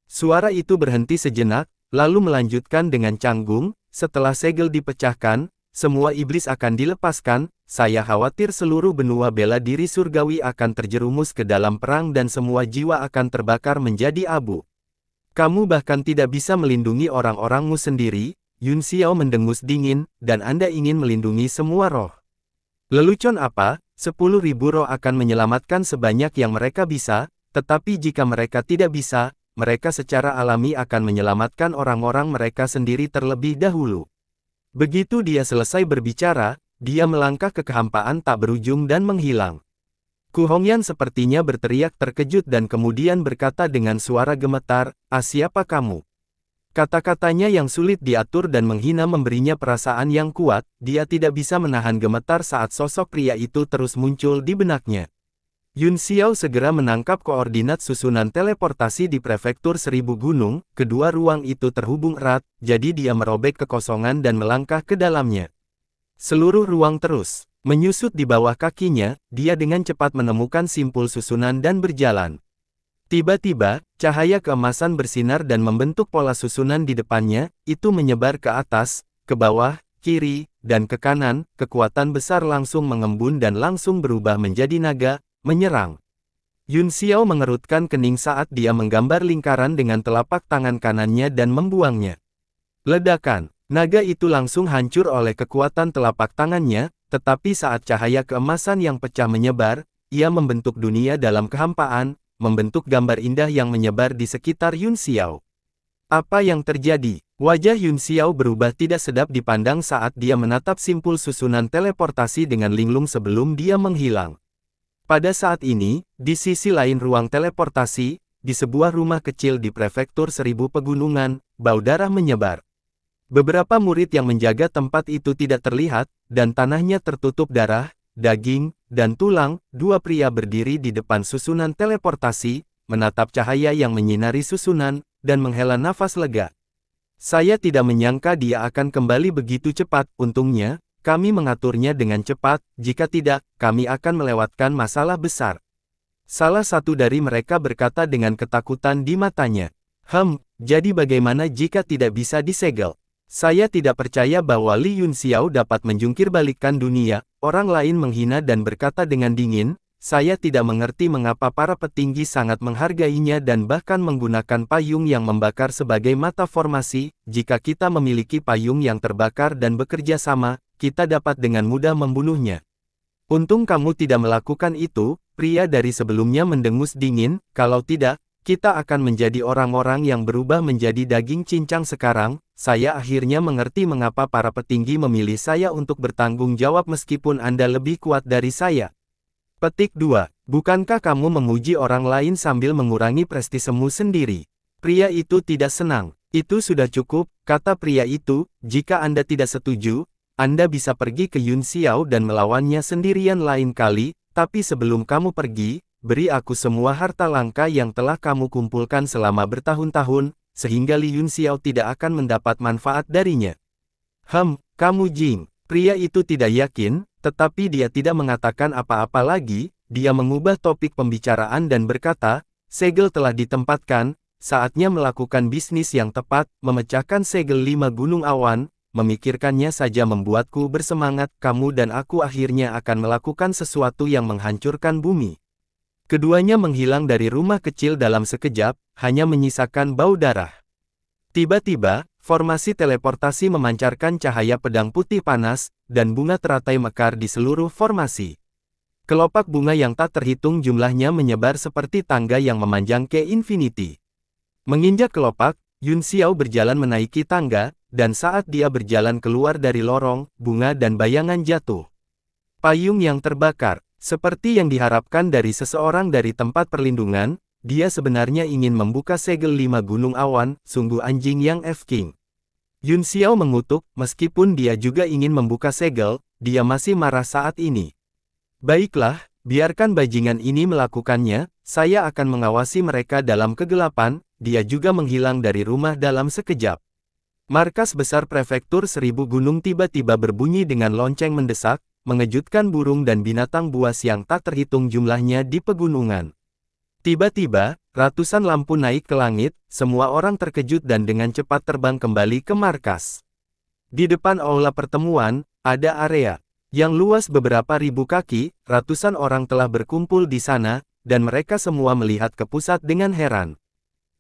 Suara itu berhenti sejenak, lalu melanjutkan dengan canggung, setelah segel dipecahkan, semua iblis akan dilepaskan, saya khawatir seluruh benua bela diri surgawi akan terjerumus ke dalam perang dan semua jiwa akan terbakar menjadi abu. Kamu bahkan tidak bisa melindungi orang-orangmu sendiri, Yun Xiao mendengus dingin, dan Anda ingin melindungi semua roh. Lelucon apa? 10.000 roh akan menyelamatkan sebanyak yang mereka bisa, tetapi jika mereka tidak bisa, mereka secara alami akan menyelamatkan orang-orang mereka sendiri terlebih dahulu. Begitu dia selesai berbicara, dia melangkah ke kehampaan tak berujung dan menghilang. Ku Hongyan sepertinya berteriak terkejut dan kemudian berkata dengan suara gemetar, siapa kamu? Kata-katanya yang sulit diatur dan menghina memberinya perasaan yang kuat, dia tidak bisa menahan gemetar saat sosok pria itu terus muncul di benaknya. Yun Xiao segera menangkap koordinat susunan teleportasi di prefektur Seribu Gunung, kedua ruang itu terhubung erat, jadi dia merobek kekosongan dan melangkah ke dalamnya. Seluruh ruang terus menyusut di bawah kakinya, dia dengan cepat menemukan simpul susunan dan berjalan. Tiba-tiba, cahaya keemasan bersinar dan membentuk pola susunan di depannya, itu menyebar ke atas, ke bawah, kiri, dan ke kanan, kekuatan besar langsung mengembun dan langsung berubah menjadi naga, menyerang. Yun Xiao mengerutkan kening saat dia menggambar lingkaran dengan telapak tangan kanannya dan membuangnya. Ledakan, naga itu langsung hancur oleh kekuatan telapak tangannya, tetapi saat cahaya keemasan yang pecah menyebar, ia membentuk dunia dalam kehampaan, membentuk gambar indah yang menyebar di sekitar Yun Xiao. Apa yang terjadi? Wajah Yun Xiao berubah tidak sedap dipandang saat dia menatap simpul susunan teleportasi dengan linglung sebelum dia menghilang. Pada saat ini, di sisi lain ruang teleportasi, di sebuah rumah kecil di prefektur Seribu Pegunungan, bau darah menyebar. Beberapa murid yang menjaga tempat itu tidak terlihat, dan tanahnya tertutup darah, daging, dan tulang. Dua pria berdiri di depan susunan teleportasi, menatap cahaya yang menyinari susunan, dan menghela nafas lega. Saya tidak menyangka dia akan kembali begitu cepat, untungnya, kami mengaturnya dengan cepat, jika tidak, kami akan melewatkan masalah besar. Salah satu dari mereka berkata dengan ketakutan di matanya. Jadi bagaimana jika tidak bisa disegel? Saya tidak percaya bahwa Li Yun Xiao dapat menjungkirbalikkan dunia, orang lain menghina dan berkata dengan dingin, saya tidak mengerti mengapa para petinggi sangat menghargainya dan bahkan menggunakan payung yang membakar sebagai mata formasi, jika kita memiliki payung yang terbakar dan bekerja sama, kita dapat dengan mudah membunuhnya. Untung kamu tidak melakukan itu, pria dari sebelumnya mendengus dingin, kalau tidak, kita akan menjadi orang-orang yang berubah menjadi daging cincang sekarang. Saya akhirnya mengerti mengapa para petinggi memilih saya untuk bertanggung jawab meskipun Anda lebih kuat dari saya. Petik 2. Bukankah kamu memuji orang lain sambil mengurangi prestisemu sendiri? Pria itu tidak senang. Itu sudah cukup, kata pria itu, jika Anda tidak setuju, Anda bisa pergi ke Yun Xiao dan melawannya sendirian lain kali, tapi sebelum kamu pergi, beri aku semua harta langka yang telah kamu kumpulkan selama bertahun-tahun, sehingga Li Yun Xiao tidak akan mendapat manfaat darinya. Kamu Jing. Pria itu tidak yakin, tetapi dia tidak mengatakan apa-apa lagi, dia mengubah topik pembicaraan dan berkata, segel telah ditempatkan, saatnya melakukan bisnis yang tepat, memecahkan segel 5 gunung awan, memikirkannya saja membuatku bersemangat, kamu dan aku akhirnya akan melakukan sesuatu yang menghancurkan bumi. Keduanya menghilang dari rumah kecil dalam sekejap, hanya menyisakan bau darah. Tiba-tiba, formasi teleportasi memancarkan cahaya pedang putih panas, dan bunga teratai mekar di seluruh formasi. Kelopak bunga yang tak terhitung jumlahnya menyebar seperti tangga yang memanjang ke infinity. Menginjak kelopak, Yun Xiao berjalan menaiki tangga, dan saat dia berjalan keluar dari lorong, bunga dan bayangan jatuh. Payung yang terbakar. Seperti yang diharapkan dari seseorang dari tempat perlindungan, dia sebenarnya ingin membuka segel 5 gunung awan, sungguh anjing yang F-King. Yun Xiao mengutuk, meskipun dia juga ingin membuka segel, dia masih marah saat ini. Baiklah, biarkan bajingan ini melakukannya, saya akan mengawasi mereka dalam kegelapan. Dia juga menghilang dari rumah dalam sekejap. Markas besar prefektur Seribu Gunung tiba-tiba berbunyi dengan lonceng mendesak, mengejutkan burung dan binatang buas yang tak terhitung jumlahnya di pegunungan. Tiba-tiba, ratusan lampu naik ke langit, semua orang terkejut dan dengan cepat terbang kembali ke markas. Di depan aula pertemuan, ada area yang luas beberapa ribu kaki, ratusan orang telah berkumpul di sana, dan mereka semua melihat ke pusat dengan heran.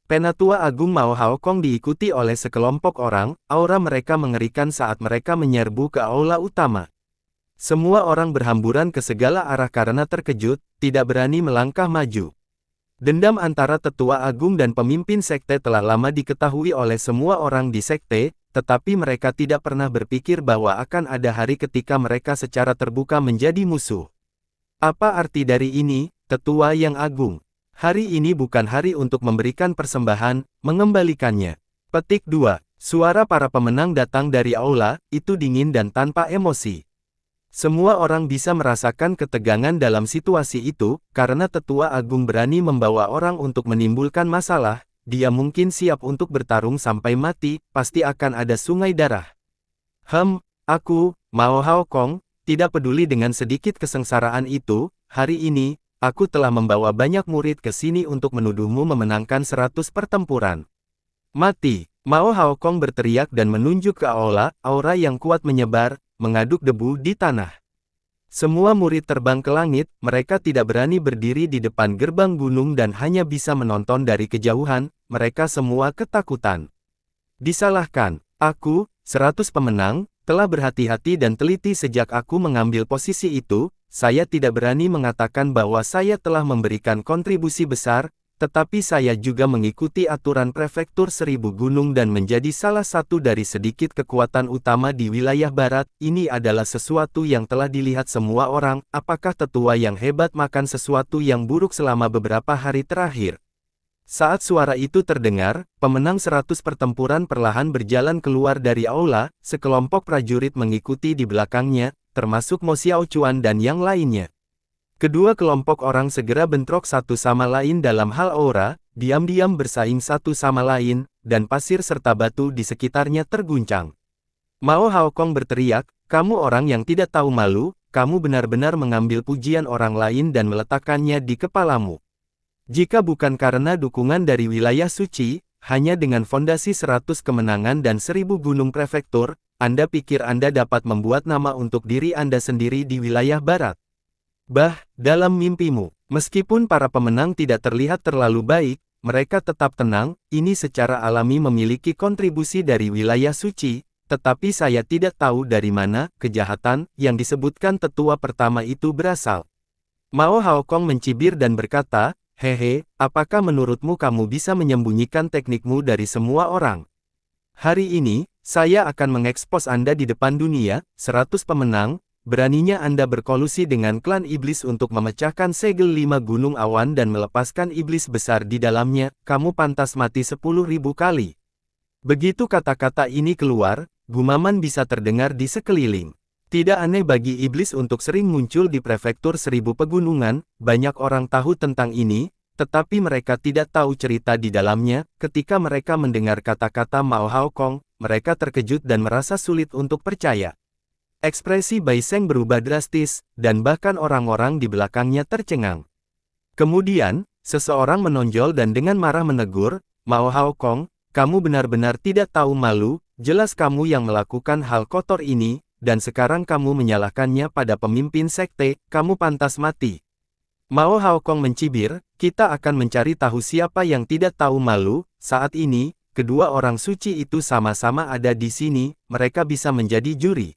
Penatua Agung Mao Hao Kong diikuti oleh sekelompok orang, aura mereka mengerikan saat mereka menyerbu ke aula utama. Semua orang berhamburan ke segala arah karena terkejut, tidak berani melangkah maju. Dendam antara tetua agung dan pemimpin sekte telah lama diketahui oleh semua orang di sekte, tetapi mereka tidak pernah berpikir bahwa akan ada hari ketika mereka secara terbuka menjadi musuh. Apa arti dari ini, Tetua yang Agung? Hari ini bukan hari untuk memberikan persembahan, mengembalikannya. Petik 2. Suara para pemenang datang dari aula, itu dingin dan tanpa emosi. Semua orang bisa merasakan ketegangan dalam situasi itu, karena Tetua Agung berani membawa orang untuk menimbulkan masalah, dia mungkin siap untuk bertarung sampai mati, pasti akan ada sungai darah. Aku, Mao Haokong, tidak peduli dengan sedikit kesengsaraan itu, hari ini, aku telah membawa banyak murid ke sini untuk menuduhmu memenangkan 100 pertempuran. Mati! Mao Haokong berteriak dan menunjuk ke aula, aura yang kuat menyebar, mengaduk debu di tanah. Semua murid terbang ke langit, mereka tidak berani berdiri di depan gerbang gunung dan hanya bisa menonton dari kejauhan, mereka semua ketakutan. Disalahkan, aku, 100 pemenang, telah berhati-hati dan teliti sejak aku mengambil posisi itu, saya tidak berani mengatakan bahwa saya telah memberikan kontribusi besar, tetapi saya juga mengikuti aturan prefektur 1000 gunung dan menjadi salah satu dari sedikit kekuatan utama di wilayah barat. Ini adalah sesuatu yang telah dilihat semua orang. Apakah tetua yang hebat makan sesuatu yang buruk selama beberapa hari terakhir? Saat suara itu terdengar, pemenang 100 pertempuran perlahan berjalan keluar dari aula, sekelompok prajurit mengikuti di belakangnya, termasuk Mo Xiaochuan dan yang lainnya. Kedua kelompok orang segera bentrok satu sama lain dalam hal aura, diam-diam bersaing satu sama lain, dan pasir serta batu di sekitarnya terguncang. Mao Haokong berteriak, kamu orang yang tidak tahu malu, kamu benar-benar mengambil pujian orang lain dan meletakkannya di kepalamu. Jika bukan karena dukungan dari wilayah suci, hanya dengan fondasi 100 kemenangan dan 1000 gunung prefektur, Anda pikir Anda dapat membuat nama untuk diri Anda sendiri di wilayah barat. Dalam mimpimu, meskipun para pemenang tidak terlihat terlalu baik, mereka tetap tenang, ini secara alami memiliki kontribusi dari wilayah suci, tetapi saya tidak tahu dari mana kejahatan yang disebutkan tetua pertama itu berasal. Mao Haokong mencibir dan berkata, hehe, apakah menurutmu kamu bisa menyembunyikan teknikmu dari semua orang? Hari ini, saya akan mengekspos Anda di depan dunia, 100 pemenang. Beraninya Anda berkolusi dengan klan iblis untuk memecahkan segel 5 gunung awan dan melepaskan iblis besar di dalamnya, kamu pantas mati 10.000 kali. Begitu kata-kata ini keluar, gumaman bisa terdengar di sekeliling. Tidak aneh bagi iblis untuk sering muncul di prefektur 1000 pegunungan, banyak orang tahu tentang ini, tetapi mereka tidak tahu cerita di dalamnya. Ketika mereka mendengar kata-kata Mao Haokong, mereka terkejut dan merasa sulit untuk percaya. Ekspresi Bai Seng berubah drastis, dan bahkan orang-orang di belakangnya tercengang. Kemudian, seseorang menonjol dan dengan marah menegur, Mao Haokong, kamu benar-benar tidak tahu malu, jelas kamu yang melakukan hal kotor ini, dan sekarang kamu menyalahkannya pada pemimpin sekte, kamu pantas mati. Mao Haokong mencibir, kita akan mencari tahu siapa yang tidak tahu malu. Saat ini, kedua orang suci itu sama-sama ada di sini, mereka bisa menjadi juri.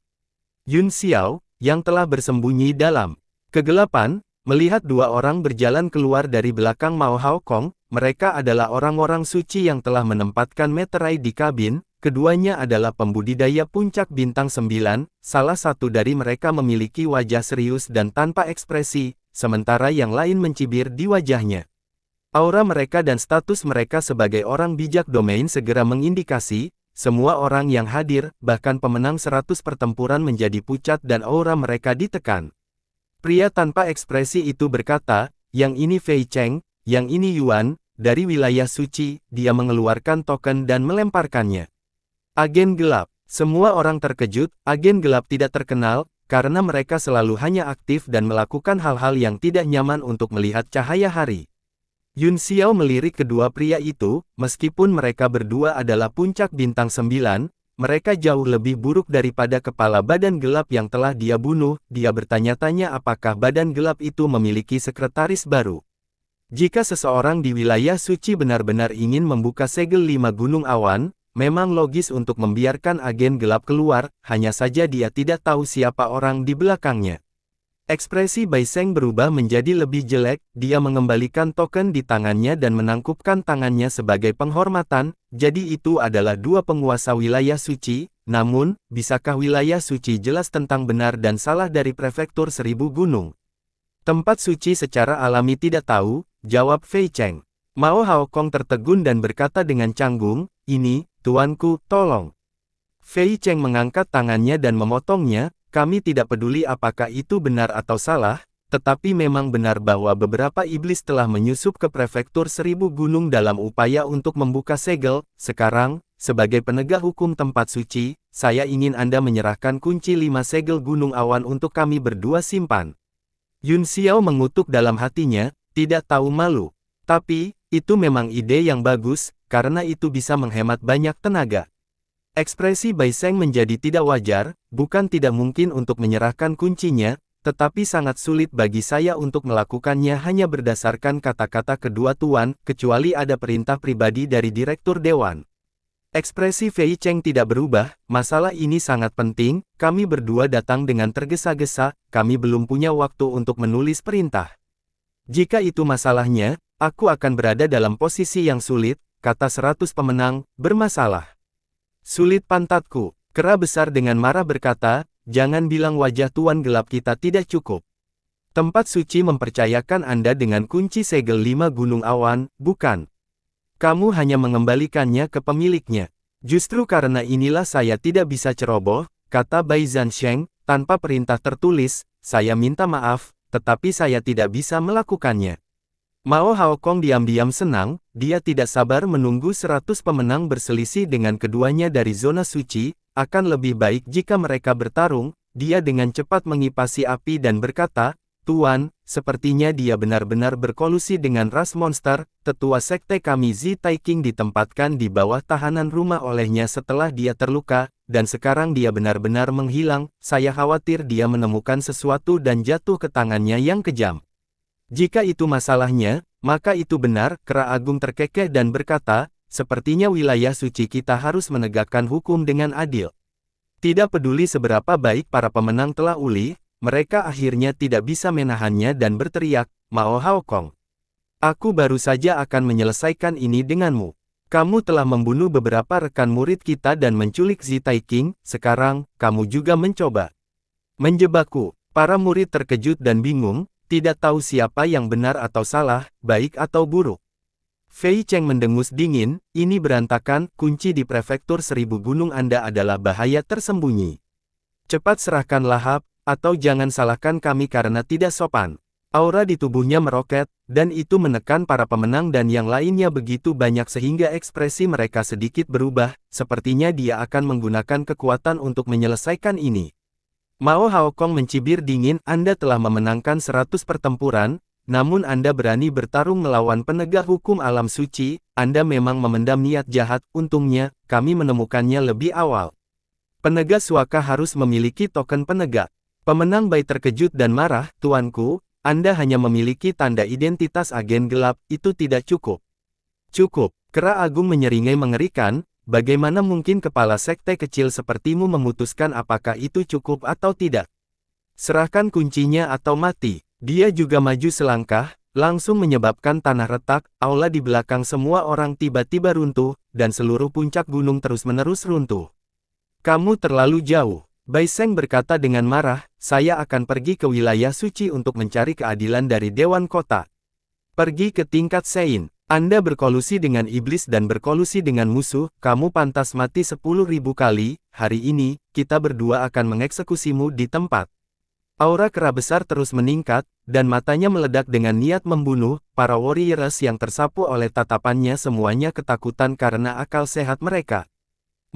Yun Xiao, yang telah bersembunyi dalam kegelapan, melihat dua orang berjalan keluar dari belakang Mao Haokong. Mereka adalah orang-orang suci yang telah menempatkan meterai di kabin. Keduanya adalah pembudidaya puncak bintang 9, salah satu dari mereka memiliki wajah serius dan tanpa ekspresi, sementara yang lain mencibir di wajahnya. Aura mereka dan status mereka sebagai orang bijak domain segera mengindikasi, semua orang yang hadir, bahkan pemenang 100 pertempuran menjadi pucat dan aura mereka ditekan. Pria tanpa ekspresi itu berkata, yang ini Fei Cheng, yang ini Yuan, dari wilayah suci, dia mengeluarkan token dan melemparkannya. Agen gelap. Semua orang terkejut, agen gelap tidak terkenal, karena mereka selalu hanya aktif dan melakukan hal-hal yang tidak nyaman untuk melihat cahaya hari. Yun Xiao melirik kedua pria itu, meskipun mereka berdua adalah puncak bintang 9, mereka jauh lebih buruk daripada kepala badan gelap yang telah dia bunuh. Dia bertanya-tanya apakah badan gelap itu memiliki sekretaris baru. Jika seseorang di wilayah suci benar-benar ingin membuka segel 5 gunung awan, memang logis untuk membiarkan agen gelap keluar, hanya saja dia tidak tahu siapa orang di belakangnya. Ekspresi Bai Seng berubah menjadi lebih jelek, dia mengembalikan token di tangannya dan menangkupkan tangannya sebagai penghormatan, jadi itu adalah dua penguasa wilayah suci. Namun, bisakah wilayah suci jelas tentang benar dan salah dari prefektur 1000 gunung? Tempat suci secara alami tidak tahu, jawab Fei Cheng. Mao Haokong tertegun dan berkata dengan canggung, ini, tuanku, tolong. Fei Cheng mengangkat tangannya dan memotongnya, kami tidak peduli apakah itu benar atau salah, tetapi memang benar bahwa beberapa iblis telah menyusup ke prefektur 1000 gunung dalam upaya untuk membuka segel. Sekarang, sebagai penegak hukum tempat suci, saya ingin Anda menyerahkan kunci 5 segel gunung awan untuk kami berdua simpan. Yun Xiao mengutuk dalam hatinya, tidak tahu malu. Tapi, itu memang ide yang bagus, karena itu bisa menghemat banyak tenaga. Ekspresi Bai Seng menjadi tidak wajar, bukan tidak mungkin untuk menyerahkan kuncinya, tetapi sangat sulit bagi saya untuk melakukannya hanya berdasarkan kata-kata kedua tuan, kecuali ada perintah pribadi dari Direktur Dewan. Ekspresi Fei Cheng tidak berubah, masalah ini sangat penting, kami berdua datang dengan tergesa-gesa, kami belum punya waktu untuk menulis perintah. Jika itu masalahnya, aku akan berada dalam posisi yang sulit, kata 100 pemenang, bermasalah. Sulit pantatku, kera besar dengan marah berkata, jangan bilang wajah tuan gelap kita tidak cukup. Tempat suci mempercayakan Anda dengan kunci segel 5 gunung awan, bukan? Kamu hanya mengembalikannya ke pemiliknya. Justru karena inilah saya tidak bisa ceroboh, kata Bai Zansheng, tanpa perintah tertulis, saya minta maaf, tetapi saya tidak bisa melakukannya. Mao Haokong diam-diam senang, dia tidak sabar menunggu 100 pemenang berselisih dengan keduanya dari zona suci, akan lebih baik jika mereka bertarung, dia dengan cepat mengipasi api dan berkata, Tuan, sepertinya dia benar-benar berkolusi dengan ras monster, tetua sekte kami Zi Taiking ditempatkan di bawah tahanan rumah olehnya setelah dia terluka, dan sekarang dia benar-benar menghilang, saya khawatir dia menemukan sesuatu dan jatuh ke tangannya yang kejam. Jika itu masalahnya, maka itu benar, kera agung terkekeh dan berkata, sepertinya wilayah suci kita harus menegakkan hukum dengan adil. Tidak peduli seberapa baik para pemenang telah ulih, mereka akhirnya tidak bisa menahannya dan berteriak, Mao Haokong. Aku baru saja akan menyelesaikan ini denganmu. Kamu telah membunuh beberapa rekan murid kita dan menculik Zi Taiking, sekarang, kamu juga mencoba menjebakku. Para murid terkejut dan bingung, tidak tahu siapa yang benar atau salah, baik atau buruk. Fei Cheng mendengus dingin, ini berantakan, kunci di prefektur 1000 gunung Anda adalah bahaya tersembunyi. Cepat serahkan lahap, atau jangan salahkan kami karena tidak sopan. Aura di tubuhnya meroket, dan itu menekan para pemenang dan yang lainnya begitu banyak sehingga ekspresi mereka sedikit berubah, sepertinya dia akan menggunakan kekuatan untuk menyelesaikan ini. Mao Haokong mencibir dingin, Anda telah memenangkan 100 pertempuran, namun Anda berani bertarung melawan penegak hukum alam suci, Anda memang memendam niat jahat, untungnya, kami menemukannya lebih awal. Penegak suaka harus memiliki token penegak. Pemenang Bai terkejut dan marah, tuanku, Anda hanya memiliki tanda identitas agen gelap, itu tidak cukup. Cukup, kera agung menyeringai mengerikan, bagaimana mungkin kepala sekte kecil sepertimu memutuskan apakah itu cukup atau tidak? Serahkan kuncinya atau mati. Dia juga maju selangkah, langsung menyebabkan tanah retak, aula di belakang semua orang tiba-tiba runtuh, dan seluruh puncak gunung terus-menerus runtuh. Kamu terlalu jauh. Bai Seng berkata dengan marah, saya akan pergi ke wilayah suci untuk mencari keadilan dari Dewan Kota. Pergi ke tingkat Sein. Anda berkolusi dengan iblis dan berkolusi dengan musuh, kamu pantas mati 10.000 kali, hari ini, kita berdua akan mengeksekusimu di tempat. Aura kera besar terus meningkat, dan matanya meledak dengan niat membunuh, para warriors yang tersapu oleh tatapannya semuanya ketakutan karena akal sehat mereka.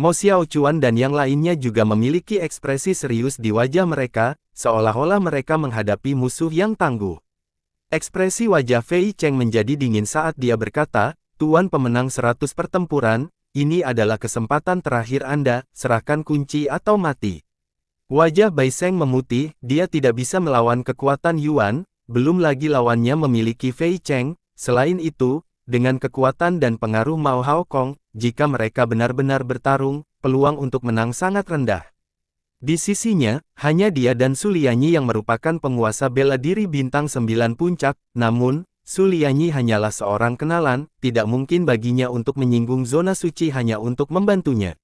Mo Xiao Chuan dan yang lainnya juga memiliki ekspresi serius di wajah mereka, seolah-olah mereka menghadapi musuh yang tangguh. Ekspresi wajah Fei Cheng menjadi dingin saat dia berkata, Tuan pemenang 100 pertempuran, ini adalah kesempatan terakhir Anda, serahkan kunci atau mati. Wajah Bai Seng memutih, dia tidak bisa melawan kekuatan Yuan, belum lagi lawannya memiliki Fei Cheng, selain itu, dengan kekuatan dan pengaruh Mao Haokong, jika mereka benar-benar bertarung, peluang untuk menang sangat rendah. Di sisinya, hanya dia dan Su Lianyi yang merupakan penguasa bela diri bintang 9 puncak, namun, Su Lianyi hanyalah seorang kenalan, tidak mungkin baginya untuk menyinggung zona suci hanya untuk membantunya.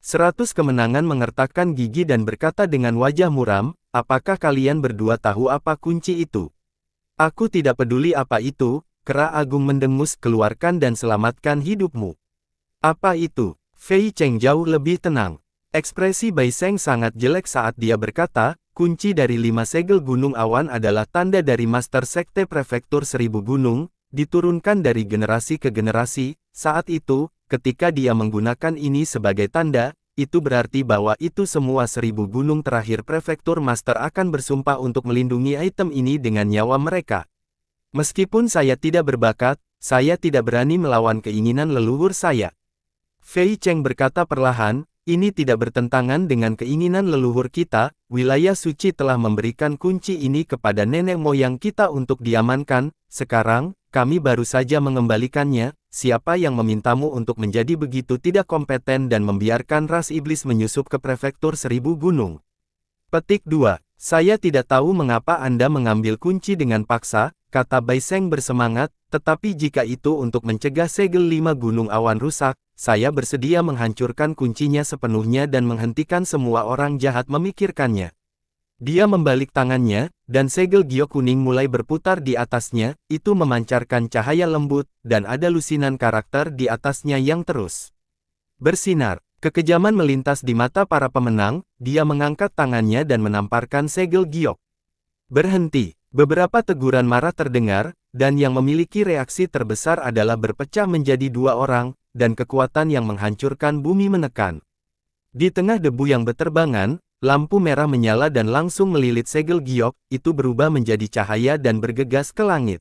100 kemenangan mengertakkan gigi dan berkata dengan wajah muram, apakah kalian berdua tahu apa kunci itu? Aku tidak peduli apa itu, kera agung mendengus, keluarkan dan selamatkan hidupmu. Apa itu? Fei Cheng jauh lebih tenang. Ekspresi Bai Seng sangat jelek saat dia berkata, kunci dari 5 segel gunung awan adalah tanda dari Master Sekte Prefektur Seribu Gunung, diturunkan dari generasi ke generasi. Saat itu, ketika dia menggunakan ini sebagai tanda, itu berarti bahwa itu semua 1000 gunung terakhir Prefektur Master akan bersumpah untuk melindungi item ini dengan nyawa mereka. Meskipun saya tidak berbakat, saya tidak berani melawan keinginan leluhur saya. Fei Cheng berkata perlahan, ini tidak bertentangan dengan keinginan leluhur kita, wilayah suci telah memberikan kunci ini kepada nenek moyang kita untuk diamankan, sekarang, kami baru saja mengembalikannya, siapa yang memintamu untuk menjadi begitu tidak kompeten dan membiarkan ras iblis menyusup ke prefektur 1000 gunung? Petik 2. Saya tidak tahu mengapa Anda mengambil kunci dengan paksa, kata Bai Seng bersemangat, tetapi jika itu untuk mencegah segel 5 gunung awan rusak, saya bersedia menghancurkan kuncinya sepenuhnya dan menghentikan semua orang jahat memikirkannya. Dia membalik tangannya, dan segel giok kuning mulai berputar di atasnya, itu memancarkan cahaya lembut, dan ada lusinan karakter di atasnya yang terus bersinar. Kekejaman melintas di mata para pemenang, dia mengangkat tangannya dan menamparkan segel giok. Berhenti. Beberapa teguran marah terdengar, dan yang memiliki reaksi terbesar adalah berpecah menjadi 2 orang, dan kekuatan yang menghancurkan bumi menekan. Di tengah debu yang berterbangan, lampu merah menyala dan langsung melilit segel giok, itu berubah menjadi cahaya dan bergegas ke langit.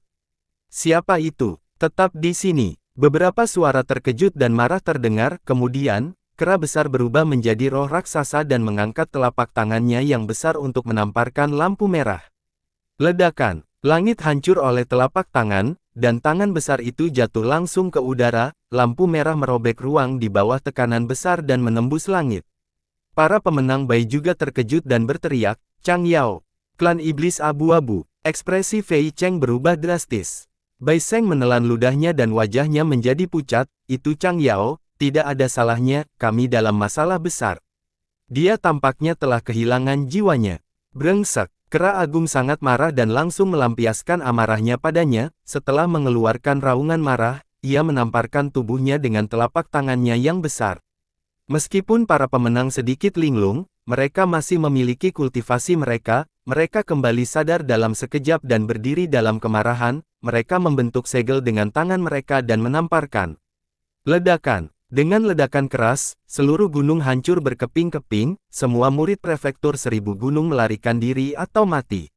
Siapa itu? Tetap di sini. Beberapa suara terkejut dan marah terdengar, kemudian, kera besar berubah menjadi roh raksasa dan mengangkat telapak tangannya yang besar untuk menamparkan lampu merah. Ledakan, langit hancur oleh telapak tangan, dan tangan besar itu jatuh langsung ke udara, lampu merah merobek ruang di bawah tekanan besar dan menembus langit. Para pemenang Bai juga terkejut dan berteriak, Chang Yao, klan iblis abu-abu. Ekspresi Fei Cheng berubah drastis. Bai Seng menelan ludahnya dan wajahnya menjadi pucat, itu Chang Yao, tidak ada salahnya, kami dalam masalah besar. Dia tampaknya telah kehilangan jiwanya. Brengsek. Kera agung sangat marah dan langsung melampiaskan amarahnya padanya, setelah mengeluarkan raungan marah, ia menamparkan tubuhnya dengan telapak tangannya yang besar. Meskipun para pemenang sedikit linglung, mereka masih memiliki kultivasi mereka kembali sadar dalam sekejap dan berdiri dalam kemarahan, mereka membentuk segel dengan tangan mereka dan menamparkan. Ledakan. Dengan ledakan keras, seluruh gunung hancur berkeping-keping, semua murid prefektur 1000 gunung melarikan diri atau mati.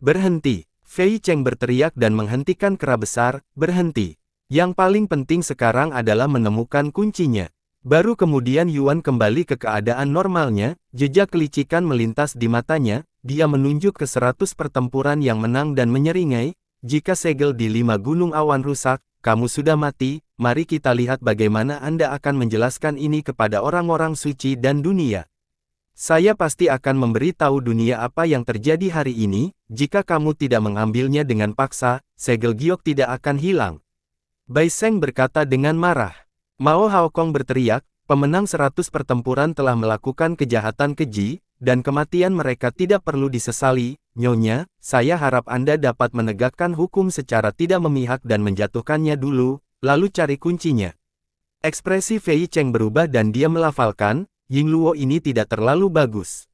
Berhenti. Fei Cheng berteriak dan menghentikan kera besar, berhenti. Yang paling penting sekarang adalah menemukan kuncinya. Baru kemudian Yuan kembali ke keadaan normalnya, jejak kelicikan melintas di matanya, dia menunjuk ke 100 pertempuran yang menang dan menyeringai, jika segel di 5 gunung awan rusak, kamu sudah mati, mari kita lihat bagaimana Anda akan menjelaskan ini kepada orang-orang suci dan dunia. Saya pasti akan memberitahu dunia apa yang terjadi hari ini, jika kamu tidak mengambilnya dengan paksa, segel giok tidak akan hilang. Bai Seng berkata dengan marah. Mao Haokong berteriak, pemenang 100 pertempuran telah melakukan kejahatan keji, dan kematian mereka tidak perlu disesali. Nyonya, saya harap Anda dapat menegakkan hukum secara tidak memihak dan menjatuhkannya dulu, lalu cari kuncinya. Ekspresi Fei Cheng berubah dan dia melafalkan, Yingluo ini tidak terlalu bagus.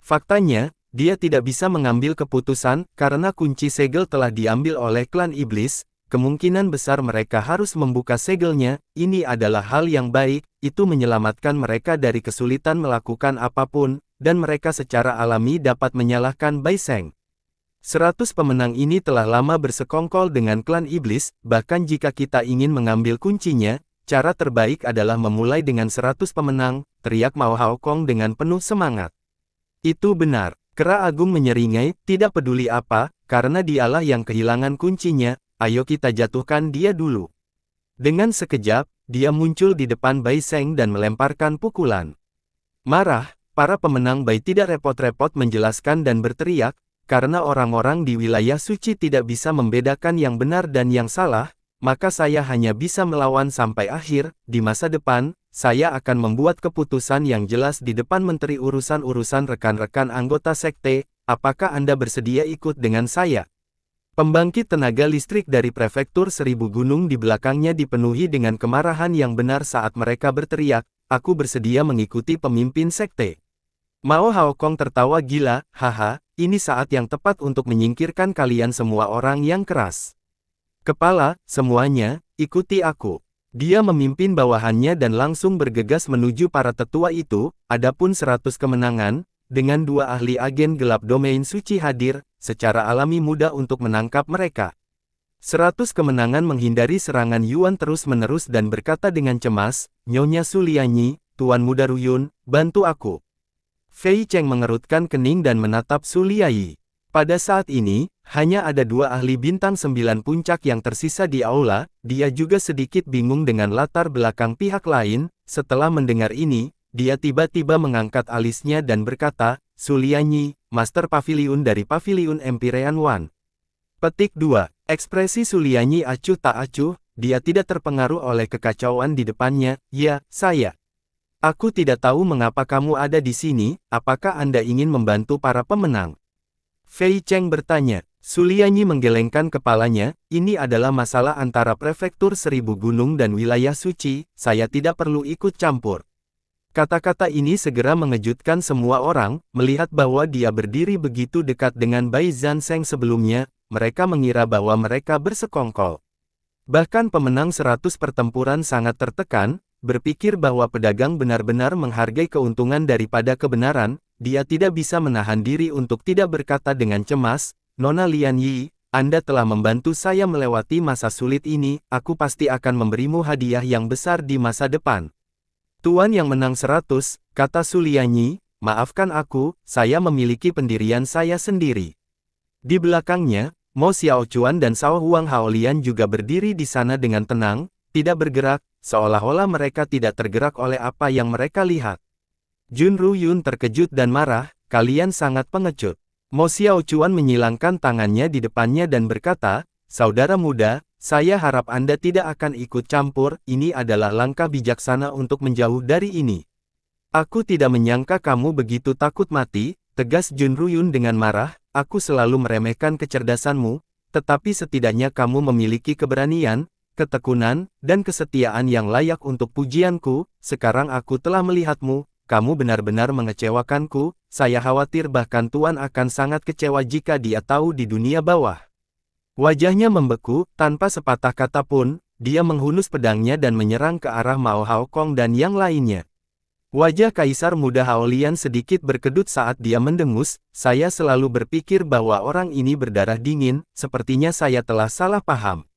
Faktanya, dia tidak bisa mengambil keputusan, karena kunci segel telah diambil oleh klan iblis, kemungkinan besar mereka harus membuka segelnya, ini adalah hal yang baik, itu menyelamatkan mereka dari kesulitan melakukan apapun, dan mereka secara alami dapat menyalahkan Bai Seng. 100 pemenang ini telah lama bersekongkol dengan klan iblis, bahkan jika kita ingin mengambil kuncinya, cara terbaik adalah memulai dengan 100 pemenang, teriak Mao Haokong dengan penuh semangat. Itu benar, kera agung menyeringai, tidak peduli apa, karena dialah yang kehilangan kuncinya, ayo kita jatuhkan dia dulu. Dengan sekejap, dia muncul di depan Bai Seng dan melemparkan pukulan. Marah, para pemenang Bai tidak repot-repot menjelaskan dan berteriak, karena orang-orang di wilayah suci tidak bisa membedakan yang benar dan yang salah, maka saya hanya bisa melawan sampai akhir. Di masa depan, saya akan membuat keputusan yang jelas di depan Menteri Urusan-Urusan rekan-rekan anggota sekte. Apakah Anda bersedia ikut dengan saya? Pembangkit tenaga listrik dari prefektur Seribu Gunung di belakangnya dipenuhi dengan kemarahan yang benar saat mereka berteriak, "Aku bersedia mengikuti pemimpin sekte." Mao Haokong tertawa gila, "Haha, ini saat yang tepat untuk menyingkirkan kalian semua orang yang keras. Kepala, semuanya, ikuti aku." Dia memimpin bawahannya dan langsung bergegas menuju para tetua itu. Adapun 100 kemenangan, dengan 2 ahli agen gelap domain suci hadir, secara alami mudah untuk menangkap mereka. 100 kemenangan menghindari serangan Yuan terus-menerus dan berkata dengan cemas, "Nyonya Sulianyi, Tuan Muda Ruyun, bantu aku." Fei Cheng mengerutkan kening dan menatap Sulianyi. Pada saat ini, hanya ada 2 ahli bintang 9 puncak yang tersisa di aula. Dia juga sedikit bingung dengan latar belakang pihak lain. Setelah mendengar ini, dia tiba-tiba mengangkat alisnya dan berkata, "Sulianyi, Master Pavilion dari Pavilion Empyrean One." Petik 2. Ekspresi Sulianyi acuh tak acuh, dia tidak terpengaruh oleh kekacauan di depannya. "Ya, saya. Aku tidak tahu mengapa kamu ada di sini, apakah Anda ingin membantu para pemenang?" Fei Cheng bertanya. Sulianyi menggelengkan kepalanya, "Ini adalah masalah antara prefektur Seribu Gunung dan wilayah suci, saya tidak perlu ikut campur." Kata-kata ini segera mengejutkan semua orang, melihat bahwa dia berdiri begitu dekat dengan Bai Zansheng sebelumnya, mereka mengira bahwa mereka bersekongkol. Bahkan pemenang 100 pertempuran sangat tertekan, berpikir bahwa pedagang benar-benar menghargai keuntungan daripada kebenaran. Dia tidak bisa menahan diri untuk tidak berkata dengan cemas, "Nona Lian Yi, Anda telah membantu saya melewati masa sulit ini, aku pasti akan memberimu hadiah yang besar di masa depan." "Tuan yang menang 100, kata Sulianyi, "maafkan aku, saya memiliki pendirian saya sendiri." Di belakangnya, Mo Xiaochuan dan Cao Huang Haolian juga berdiri di sana dengan tenang, tidak bergerak, seolah-olah mereka tidak tergerak oleh apa yang mereka lihat. Jun Ruyun terkejut dan marah, "Kalian sangat pengecut." Mo Xiaochuan menyilangkan tangannya di depannya dan berkata, "Saudara muda, saya harap Anda tidak akan ikut campur, ini adalah langkah bijaksana untuk menjauh dari ini." "Aku tidak menyangka kamu begitu takut mati," tegas Jun Ruyun dengan marah, "aku selalu meremehkan kecerdasanmu, tetapi setidaknya kamu memiliki keberanian, ketekunan, dan kesetiaan yang layak untuk pujianku. Sekarang aku telah melihatmu. Kamu benar-benar mengecewakanku, saya khawatir bahkan Tuan akan sangat kecewa jika dia tahu di dunia bawah." Wajahnya membeku, tanpa sepatah kata pun, dia menghunus pedangnya dan menyerang ke arah Mao Haokong dan yang lainnya. Wajah Kaisar Muda Haolian sedikit berkedut saat dia mendengus, "Saya selalu berpikir bahwa orang ini berdarah dingin, sepertinya saya telah salah paham."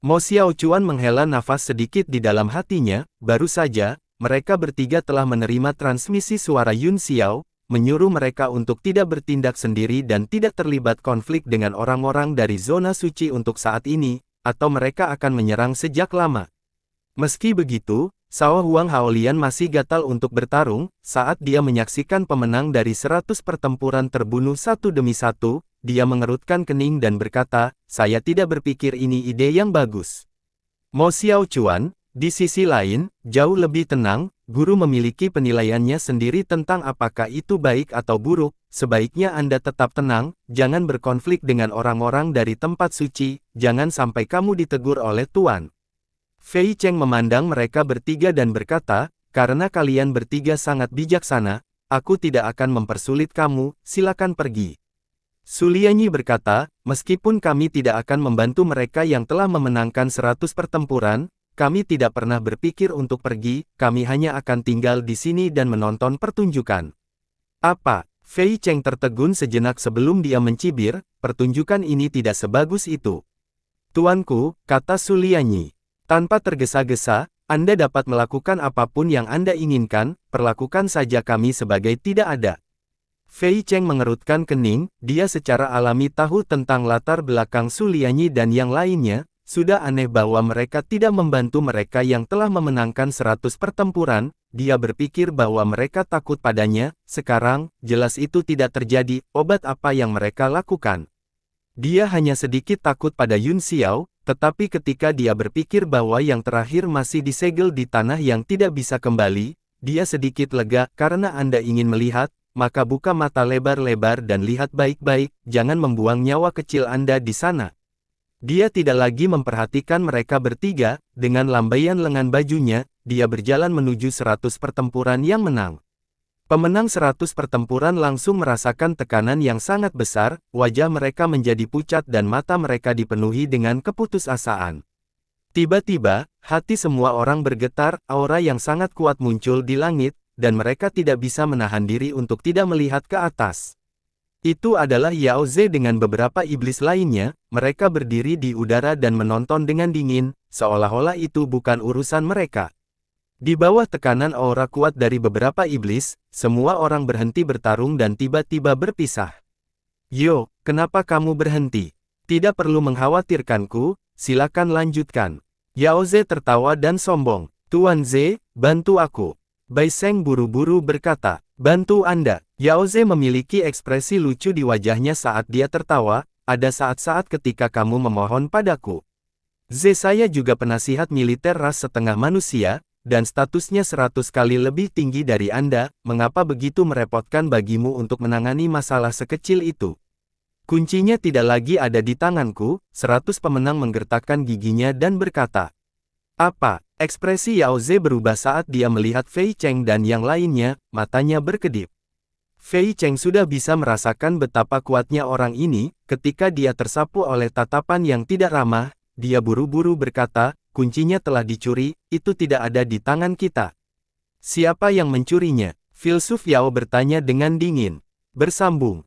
Mo Xiaochuan menghela nafas sedikit di dalam hatinya, baru saja, mereka bertiga telah menerima transmisi suara Yun Xiao, menyuruh mereka untuk tidak bertindak sendiri dan tidak terlibat konflik dengan orang-orang dari zona suci untuk saat ini, atau mereka akan menyerang sejak lama. Meski begitu, Cao Huang Haolian masih gatal untuk bertarung, saat dia menyaksikan pemenang dari 100 pertempuran terbunuh satu demi satu, dia mengerutkan kening dan berkata, "Saya tidak berpikir ini ide yang bagus." Mo Xiaochuan, di sisi lain, jauh lebih tenang, guru memiliki penilaiannya sendiri tentang apakah itu baik atau buruk, sebaiknya Anda tetap tenang, jangan berkonflik dengan orang-orang dari tempat suci, jangan sampai kamu ditegur oleh Tuan. Fei Cheng memandang mereka bertiga dan berkata, "Karena kalian bertiga sangat bijaksana, aku tidak akan mempersulit kamu, silakan pergi." Sulianyi berkata, "Meskipun kami tidak akan membantu mereka yang telah memenangkan 100 pertempuran, kami tidak pernah berpikir untuk pergi, kami hanya akan tinggal di sini dan menonton pertunjukan." "Apa?" Fei Cheng tertegun sejenak sebelum dia mencibir, "Pertunjukan ini tidak sebagus itu." "Tuanku," kata Sulianyi, tanpa tergesa-gesa, "Anda dapat melakukan apapun yang Anda inginkan, perlakukan saja kami sebagai tidak ada." Fei Cheng mengerutkan kening, dia secara alami tahu tentang latar belakang Sulianyi dan yang lainnya. Sudah aneh bahwa mereka tidak membantu mereka yang telah memenangkan 100 pertempuran, dia berpikir bahwa mereka takut padanya, sekarang, jelas itu tidak terjadi, obat apa yang mereka lakukan. Dia hanya sedikit takut pada Yun Xiao, tetapi ketika dia berpikir bahwa yang terakhir masih disegel di tanah yang tidak bisa kembali, dia sedikit lega, karena Anda ingin melihat, maka buka mata lebar-lebar dan lihat baik-baik, jangan membuang nyawa kecil Anda di sana. Dia tidak lagi memperhatikan mereka bertiga, dengan lambaian lengan bajunya, dia berjalan menuju 100 pertempuran yang menang. Pemenang 100 pertempuran langsung merasakan tekanan yang sangat besar, wajah mereka menjadi pucat dan mata mereka dipenuhi dengan keputusasaan. Tiba-tiba, hati semua orang bergetar, aura yang sangat kuat muncul di langit, dan mereka tidak bisa menahan diri untuk tidak melihat ke atas. Itu adalah Yao Ze dengan beberapa iblis lainnya, mereka berdiri di udara dan menonton dengan dingin, seolah-olah itu bukan urusan mereka. Di bawah tekanan aura kuat dari beberapa iblis, semua orang berhenti bertarung dan tiba-tiba berpisah. Yo, kenapa kamu berhenti? Tidak perlu mengkhawatirkanku, silakan lanjutkan. Yao Ze tertawa dan sombong. Tuan Ze, bantu aku. Bai Seng buru-buru berkata, bantu Anda. Yao Ze memiliki ekspresi lucu di wajahnya saat dia tertawa, ada saat-saat ketika kamu memohon padaku. Ze, saya juga penasihat militer ras setengah manusia, dan statusnya 100 kali lebih tinggi dari Anda, mengapa begitu merepotkan bagimu untuk menangani masalah sekecil itu? Kuncinya tidak lagi ada di tanganku, 100 pemenang menggertakkan giginya dan berkata. Apa? Ekspresi Yao Ze berubah saat dia melihat Fei Cheng dan yang lainnya, matanya berkedip. Fei Cheng sudah bisa merasakan betapa kuatnya orang ini, ketika dia tersapu oleh tatapan yang tidak ramah, dia buru-buru berkata, kuncinya telah dicuri, itu tidak ada di tangan kita. Siapa yang mencurinya? Filsuf Yao bertanya dengan dingin. Bersambung.